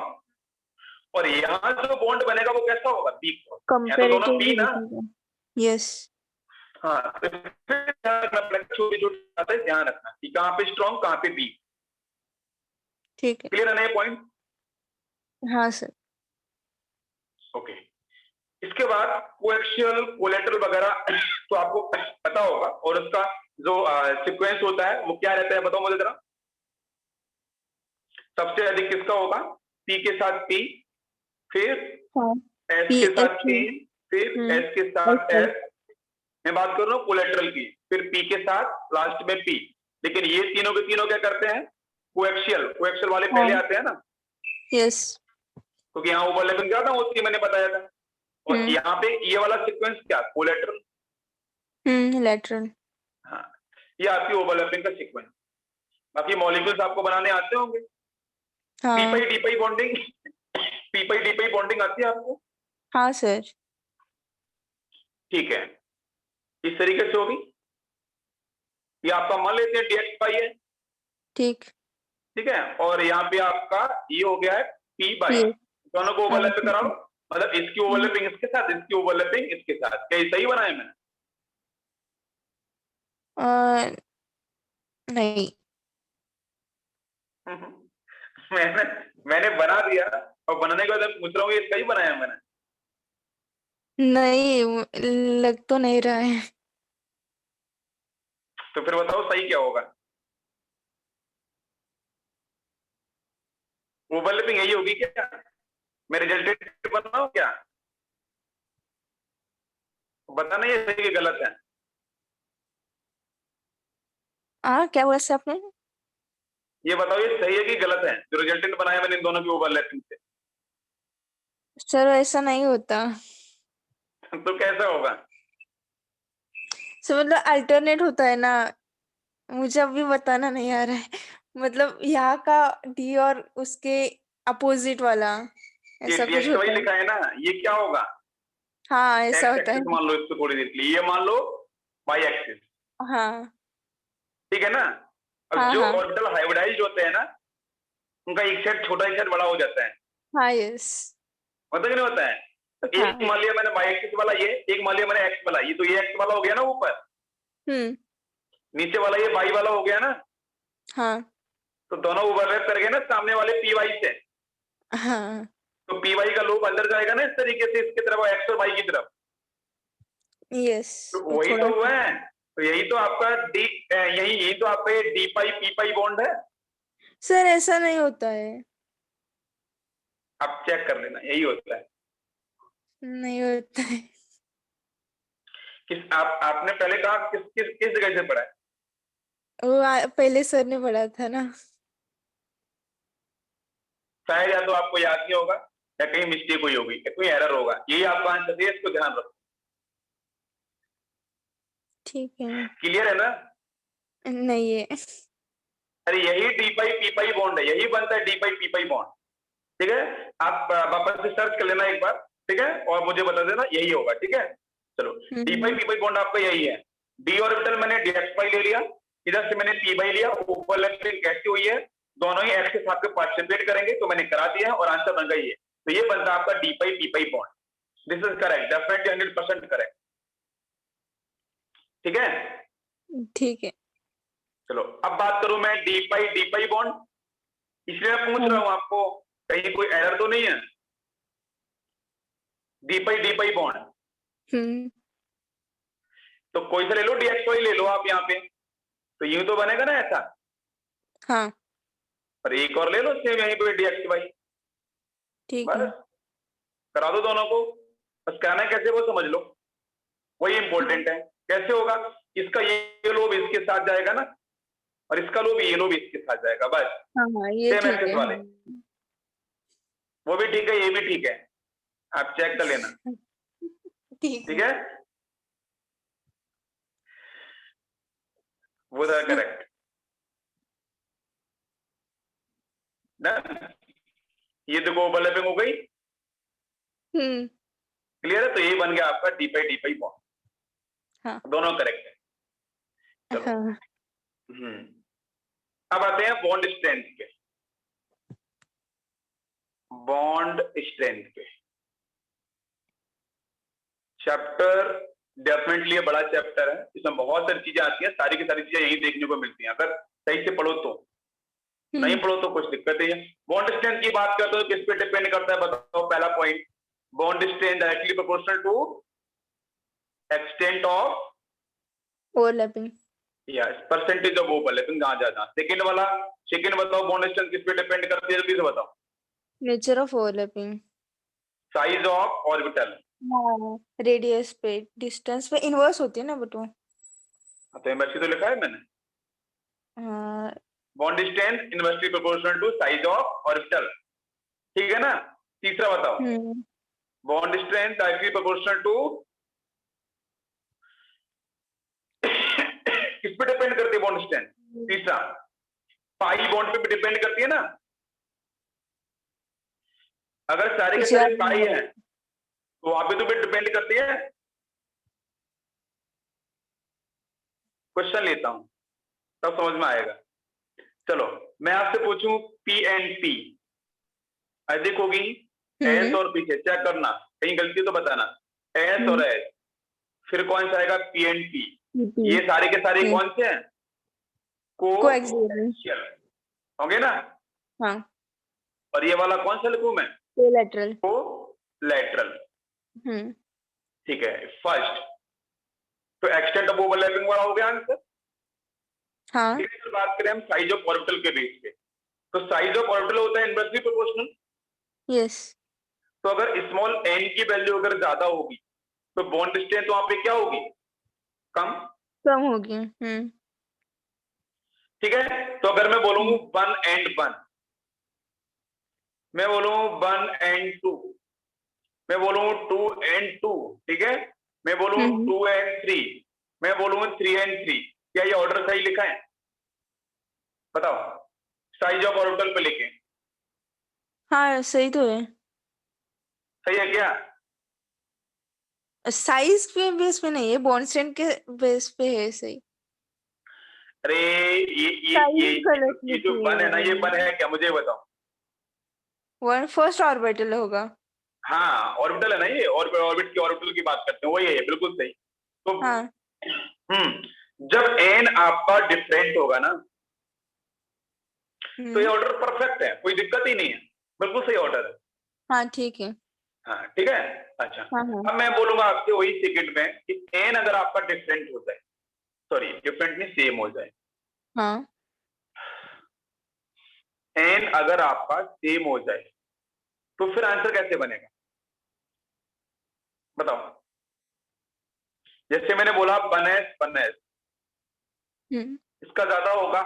और यहां जो बॉन्ड बनेगा वो कैसा होगा? Weak bond. या तो दोनों पी ना। कंपैरेटिवली यस हाँ, तो फिर ध्यान रखना पड़ेगा, छोटी छोटी बातें ध्यान रखना कि कहाँ पे स्ट्रॉन्ग, कहाँ पे वीक। ठीक है। क्लियर है ना ये पॉइंट? हाँ सर। ओके। इसके बाद कोएक्सियल, कोलेटरल वगैरह तो आपको पता होगा, और उसका जो सीक्वेंस होता है वो क्या रहता है, बताओ मुझे जरा। सबसे अधिक किसका होगा? पी के साथ पी, फिर हाँ एस पी के एस साथ पी, फिर एस के साथ एस एस। मैं बात कर रहा हूँ कोलेटरल की, फिर पी के साथ लास्ट में पी। लेकिन ये तीनों के तीनों क्या करते हैं? कोएक्सियल, कोएक्सियल वाले पहले आते हैं ना, यस क्योंकि यहाँ ओवरलैपिंग ज्यादा होती है, मैंने बताया था। और यहाँ पे ये वाला सीक्वेंस क्या? कोलेटरल। लेटरल। हाँ, ये आपकी ओवरलैपिंग का सीक्वेंस। बाकी मॉलिक्यूल्स आपको बनाने आते होंगे। पी हाँ पाई डी पाई बॉन्डिंग, पी पाई डी पाई बॉन्डिंग आती है आपको? हाँ सर। ठीक है, इस तरीके से होगी। ये आपका मान लेते हैं डीएक्स पाई है, ठीक ठीक है, और यहाँ पे आपका ये हो गया है पी बाई। ठीक दोनों को हाँ ओवरलैप ठीक कराओ, है। मतलब इसकी ओवरलैपिंग इसके साथ, इसकी ओवरलैपिंग इसके साथ। क्या ये सही बनाया मैंने? अ, नहीं मैंने मैंने बना दिया, और बनाने के बाद मैं पूछ रहा हूँ ये सही बनाया मैंने? नहीं लग तो नहीं रहा है। तो फिर बताओ सही क्या होगा? ओवरलैपिंग यही होगी क्या? मैं रिजल्टेंट बनाऊं क्या? बताना ये सही है गलत है। क्या बोला सर आपने? ये बताओ ये सही है कि गलत है, जो रिजल्टेंट बनाया मैंने इन दोनों की ओवरलैपिंग से? सर ऐसा नहीं होता। तो कैसा होगा? सर मतलब अल्टरनेट होता है ना, मुझे अभी बताना नहीं आ रहा है। मतलब यहाँ का डी और उसके अपोजिट वाला ये ऐसा कुछ डीएक्स वाई होता है। लिखा है ना, ये क्या होगा? हाँ ऐसा एक्स होता है। एक्सिस मान लो इसको थोड़ी देर के लिए, ये मान लो वाई एक्सिस, हाँ ठीक है ना? अब हाँ जो हाँ ऑर्बिटल हाइब्रिडाइज्ड होते हैं ना, उनका एक सेट छोटा, एक सेट बड़ा हो जाता है, हाँ यस मतलब कि नहीं होता है? तो एक हाँ मान लिया मैंने वाई एक्सिस वाला, ये एक मान लिया मैंने एक्स वाला, ये तो ये एक्स वाला हो गया ना ऊपर, हम्म नीचे वाला ये वाई वाला हो गया ना। हाँ तो दोनों ओवरलैप कर गए ना सामने वाले पी वाई से। हाँ तो पी वाई का लूप अंदर जाएगा ना इस तरीके से, इसकी तरफ, एक्स और वाई की तरफ। यस तो वो वही तो थोड़ा हुआ सा। है। तो यही तो आपका डी, यही तो आपका ये डी पाई पी पाई बॉन्ड है। सर ऐसा नहीं होता है। आप चेक कर लेना, यही होता है। नहीं होता है। किस आपने पहले कहा किस किस किस जगह से पढ़ा है? वो पहले सर ने पढ़ा था ना। शायद या तो आपको याद नहीं होगा, या कहीं मिस्टेक हुई होगी, या कोई एरर होगा, यही आपका आंसर है, इसको ध्यान रखो। ठीक है। क्लियर है ना? नहीं है। अरे यही डी पाई पी पाई बॉन्ड है, यही बनता है डी पाई पी पाई बॉन्ड, ठीक है। आप वापस से सर्च कर लेना एक बार, ठीक है, और मुझे बता देना यही होगा, ठीक है। चलो, डी पाई पी पाई बॉन्ड आपका यही है। डी ऑर्बिटल मैंने डीएक्स पाई ले लिया, इधर से मैंने पी पाई लिया, ओवरलैपिंग कैसी हुई है? दोनों ही एक्सिस आपके पार्टिसिपेट करेंगे, तो मैंने करा दिया है और आंसर बन गई है। तो ये बनता है आपका D pi P pi bond. This is correct, definitely 100% correct, ठीक है। ठीक है। चलो अब बात करूं मैं डी पाई बॉन्ड, इसलिए मैं पूछ रहा हूं आपको, कहीं कोई एरर तो नहीं है? डी पाई बॉन्ड, हम्म तो कोई सा ले लो, डीएक्स वाई ले लो आप यहाँ पे, तो यूं तो बनेगा ना ऐसा। हाँ और एक और ले लो सेम यहीं पे डीएक्स वाई, ठीक बस है। करा दो दोनों को। बस कहना है कैसे वो समझ लो। वही इंपॉर्टेंट है। कैसे होगा? इसका ये लोब इसके साथ जाएगा ना, और इसका लोब ये लोब इसके साथ जाएगा, बस हाँ ये सेम ठीक एक्सिस है। वाले। वो भी ठीक है, ये भी ठीक है, आप चेक कर लेना। ठीक ठीक है। है, वो था करेक्ट ना। ये देखो ओवरलैपिंग हो गई, हम्म। क्लियर है? तो ये बन गया आपका डी पाई बॉन्ड, हाँ दोनों करेक्ट है। चलो हाँ। अब आते हैं बॉन्ड स्ट्रेंथ पे। बॉन्ड स्ट्रेंथ पे चैप्टर डेफिनेटली बड़ा चैप्टर है, इसमें बहुत सारी चीजें आती हैं, सारी की सारी चीजें यही देखने को मिलती हैं, अगर सही से पढ़ो तो। नहीं पढ़ो तो कुछ दिक्कत नहीं है। बॉन्ड स्ट्रेंथ की बात करते हो, किस पे डिपेंड करता है बताओ? पहला point, bond strength directly proportional to extent of overlapping. Yes percentage of overlapping, जहां ज्यादा। सेकंड वाला, सेकंड बताओ बॉन्ड स्ट्रेंथ किस पे डिपेंड करती है, जल्दी से बताओ? Nature of overlapping. Size of orbital. हाँ रेडियस पे, डिस्टेंस पे इनवर्स होती है ना बट वो। तो इनवर्सली तो लिखा है मैंने, हाँ। Bond strength inversely proportional to size of orbital, ठीक है ना। तीसरा बताओ, bond strength directly proportional to किस पे डिपेंड करती है बॉन्ड स्ट्रेंथ? तीसरा, पाई बॉन्ड पे डिपेंड करती है ना। अगर सारे के सारे पाई हैं तो वहां पे तो भी डिपेंड करती है। क्वेश्चन लेता हूं तब समझ में आएगा। चलो मैं आपसे पूछूं पी एंड पी, अधिक होगी एस और पी से, चेक करना कहीं गलती तो बताना। एस और एस, फिर कौन सा आएगा? P and P. ये सारे के सारे कौन से हैं? कोएक्सियल होंगे ना। हाँ। और ये वाला कौन सा लिखूं मैं? कोलैटरल। कोलैटरल। ठीक है, फर्स्ट तो एक्सटेंट ऑफ ओवरलैपिंग वाला हो गया आंसर। हाँ। ठीक है, तो बात करें हम साइज ऑफ ऑर्बिटल के बेस पे, तो साइज ऑफ ऑर्बिटल होता है इनवर्सली प्रोपोर्शनल। यस। तो अगर स्मॉल एन की वैल्यू अगर ज्यादा होगी तो बॉन्ड स्ट्रेंथ वहां पे क्या होगी? कम। कम होगी। ठीक है, तो अगर मैं बोलूं 1 and 1, मैं बोलूं 1 and 2, मैं बोलूं 2 and 2, ठीक है, मैं बोलूं 2 and 3, मैं बोलूं 3 and 3, क्या ये ऑर्डर सही लिखा है? बताओ, साइज ऑफ ऑर्बिटल पे लिखे। हाँ सही तो है। सही है क्या? साइज पे बेस पे नहीं है, बॉन्ड स्ट्रेंथ के बेस पे है सही। अरे ये जो बन है ना, ये बन है क्या मुझे बताओ? वन फर्स्ट ऑर्बिटल होगा। हाँ ऑर्बिटल है ना ये, ऑर्बिट की बात करते हैं, वही है, बिल्कुल सही। तो हाँ। जब एन आपका डिफरेंट होगा ना तो ये ऑर्डर परफेक्ट है, कोई दिक्कत ही नहीं है, बिल्कुल सही ऑर्डर है। हाँ ठीक है। हाँ ठीक है। अच्छा हाँ। अब मैं बोलूंगा आपसे वही सेकंड में कि एन अगर आपका डिफरेंट हो जाए, सॉरी डिफरेंट नहीं सेम हो जाए, हाँ। एन अगर आपका सेम हो जाए तो फिर आंसर कैसे बनेगा बताओ? जैसे मैंने बोला 1s, इसका ज्यादा होगा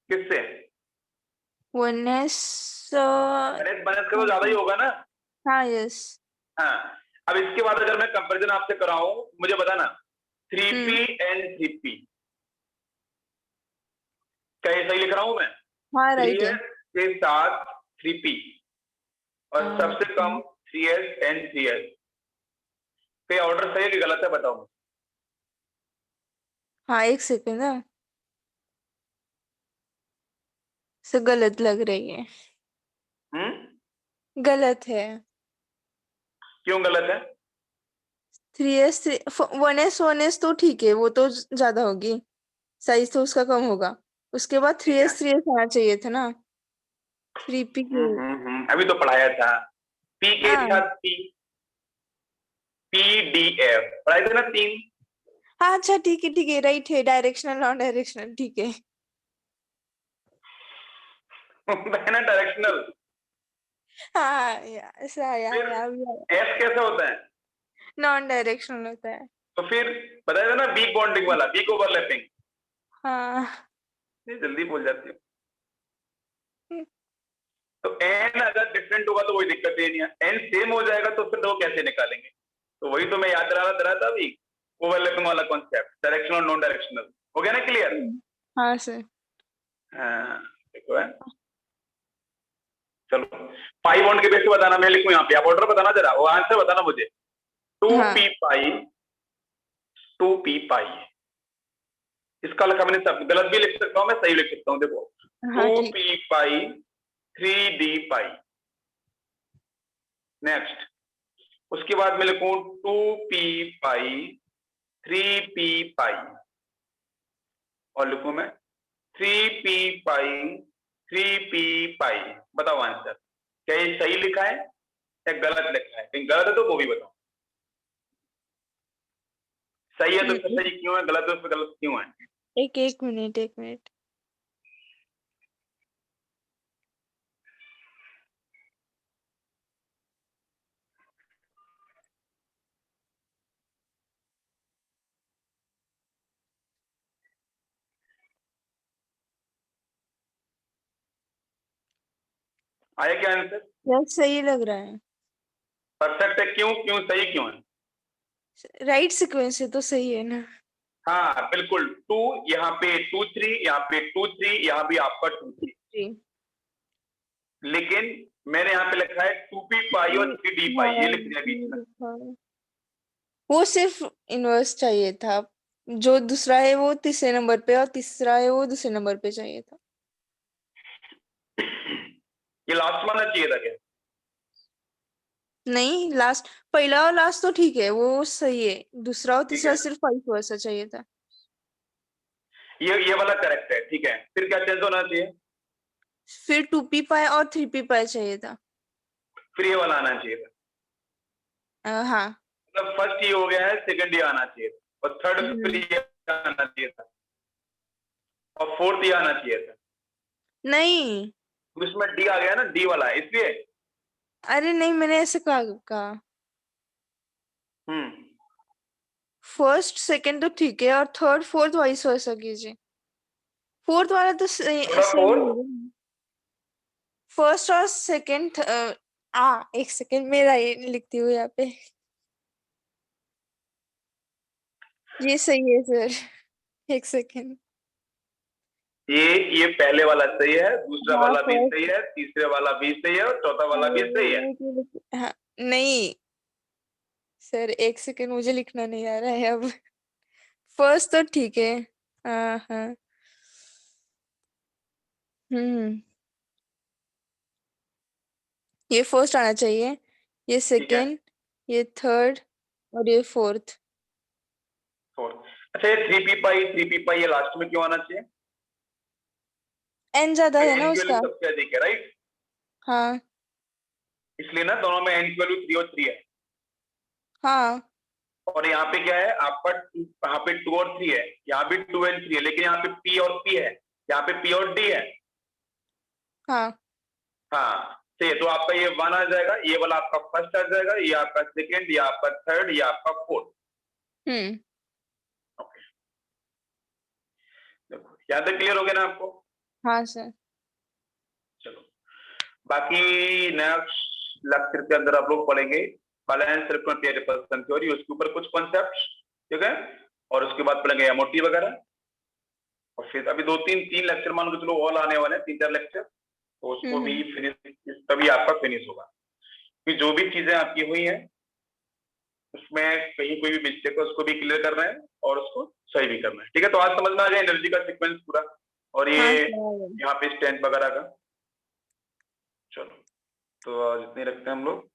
किससे? 1s। 1s का तो ज्यादा ही होगा ना। हाँ यस। हाँ, अब इसके बाद अगर मैं कंपैरिजन आपसे कराऊं, मुझे बताना 3p and 3p, क्या ये सही लिख रहा हूं मैं? हाँ राइट है। 3s के साथ 3p और सबसे कम 3s and 3s, क्या ऑर्डर सही है कि गलत है बताओ? हाँ एक सेकंड ना, से गलत लग रही है। गलत है। क्यों गलत है? 3s 1s तो ठीक है, वो तो ज्यादा होगी, साइज तो उसका कम होगा। उसके बाद 3s आना चाहिए था ना। 3p अभी तो पढ़ाया था, p के हाँ। साथ p, pdf पढ़ाए थे ना 3। हाँ अच्छा ठीक है राइट है, डायरेक्शनल नॉन डायरेक्शनल ठीक है। ना डायरेक्शनल। हाँ ऐसा फिर एस कैसा होता है? नॉन डायरेक्शनल होता है। तो फिर बताया था ना वीक बॉन्डिंग वाला, वीक ओवरलैपिंग। हाँ नहीं जल्दी बोल जाती हूँ। तो एन अगर डिफरेंट होगा तो कोई दिक्कत ही नहीं है, एन सेम हो जाएगा तो फिर दो कैसे निकालेंगे? तो वही तो मैं याद रहा था अभी, ओवरलैपिंग वाला कॉन्सेप्ट, डायरेक्शनल और नॉन डायरेक्शनल। हो गया ना क्लियर? हाँ सर। हाँ देखो है। चलो 5 बॉन्ड के बेस पे बताना, मैं लिखूं यहाँ पे, आप ऑर्डर बताना जरा, वो आंसर बताना मुझे। 2p पाई, 2p पाई, इसका लिखा मैंने सब गलत भी लिख सकता हूँ, मैं सही लिख सकता हूँ, देखो हाँ 2p पाई 3d पाई। नेक्स्ट, उसके बाद मैं लिखूं 2p पाई 3p पाई, और लिखूं मैं 3p पाई 3p पाई। बताओ आंसर, क्या ये सही लिखा है या गलत लिखा है? कहीं गलत है तो वो भी बताओ। सही है तो फिर सही क्यों है, गलत है तो फिर गलत क्यों है? एक मिनट, एक मिनट। आया क्या आंसर? यार सही लग रहा है, परफेक्ट है, क्यों क्यों सही क्यों है? राइट सीक्वेंस है तो सही है ना। हाँ बिल्कुल, 2 यहाँ पे 2 3, यहाँ पे 2 3, यहाँ भी आपका 2 3, जी। लेकिन मैंने यहाँ पे लिखा है 2p पाई और 3d पाई, ये लिख दिया बीच में। हाँ, वो सिर्फ इनवर्स चाहिए था, जो दूसरा है वो तीसरे नंबर पे और तीसरा है वो दूसरे नंबर पे चाहिए था। ये लास्ट में आना चाहिए था क्या? नहीं, लास्ट, पहला और लास्ट तो ठीक है, वो सही है, दूसरा और ठीक तीसरा है, सिर्फ वाइस वर्सा चाहिए था। ये वाला करेक्ट है, ठीक है, फिर क्या चेंज होना चाहिए? फिर 2p पाए और 3p पाए चाहिए था। फिर ये वाला आना चाहिए था। हाँ। मतलब फर्स्ट ये हो गया है, सेकंड ये आना चाहिए था, और थर्ड फिर हम्म। ये आना चाहिए था, और फोर्थ ये आना चाहिए था। नहीं, तो इसमें डी आ गया ना, डी वाला है इसलिए। अरे नहीं, मैंने ऐसे कहा हम्म, फर्स्ट सेकंड तो ठीक है और थर्ड फोर्थ वाइस वर्सा कीजिए। फोर्थ वाला तो थोड़ा सही फोर, है। फर्स्ट और सेकंड, एक सेकंड मेरा ये लिखती हूँ यहाँ पे। ये सही है सर, एक सेकंड। ये पहले वाला सही है, दूसरा हाँ वाला भी सही फर्स्ट। है, तीसरे वाला भी सही है, और चौथा वाला भी सही है। हाँ, नहीं सर, एक सेकंड, मुझे लिखना नहीं आ रहा है अब। फर्स्ट तो ठीक है। हाँ हाँ। हम्म, ये फर्स्ट आना चाहिए, ये ठीक है, सेकंड, ये थर्ड और ये फोर्थ। फोर। अच्छा ये 3p पाई ये लास्ट में क्यों आना चाहिए? एन ज्यादा है एन ना की वैल्यू उसका। सबसे अधिक है, राइट? हाँ इसलिए ना दोनों में एन की वैल्यू 3 और 3 है। हाँ और यहाँ पे क्या है आपका, यहाँ पे 2 और 3 है, यहाँ भी 2 एंड 3 है, लेकिन यहाँ पे p और p है, यहाँ पे p और d है। हाँ। हाँ सही है, तो आपका ये 1 आ जाएगा, ये वाला आपका फर्स्ट आ जाएगा, ये आपका सेकंड, ये आपका थर्ड, ये आपका फोर्थ। हम्म। ओके, देखो यहाँ तक क्लियर हो गया ना आपको? हाँ सर। चलो बाकी नेक्स्ट लेक्चर के अंदर आप लोग पढ़ेंगे बैलेंस सर्कुलर रिपल्सन थ्योरी, उसके ऊपर कुछ कॉन्सेप्ट्स, ठीक है, और उसके बाद पढ़ेंगे एमओटी वगैरह, और फिर अभी 2 3 लेक्चर मान के चलो ऑल आने वाले हैं, 3 4 लेक्चर, तो उसको भी फिनिश, तभी आपका फिनिश होगा। कि जो भी चीजें आपकी हुई हैं उसमें कहीं कोई भी मिस्टेक है उसको भी क्लियर करना है और उसको सही भी करना है, ठीक है? तो आज समझ में आ गया एनर्जी का सीक्वेंस पूरा, और ये हाँ सर। यहाँ पे स्ट्रेंथ वगैरह का। चलो तो आज इतने रखते हैं हम लोग।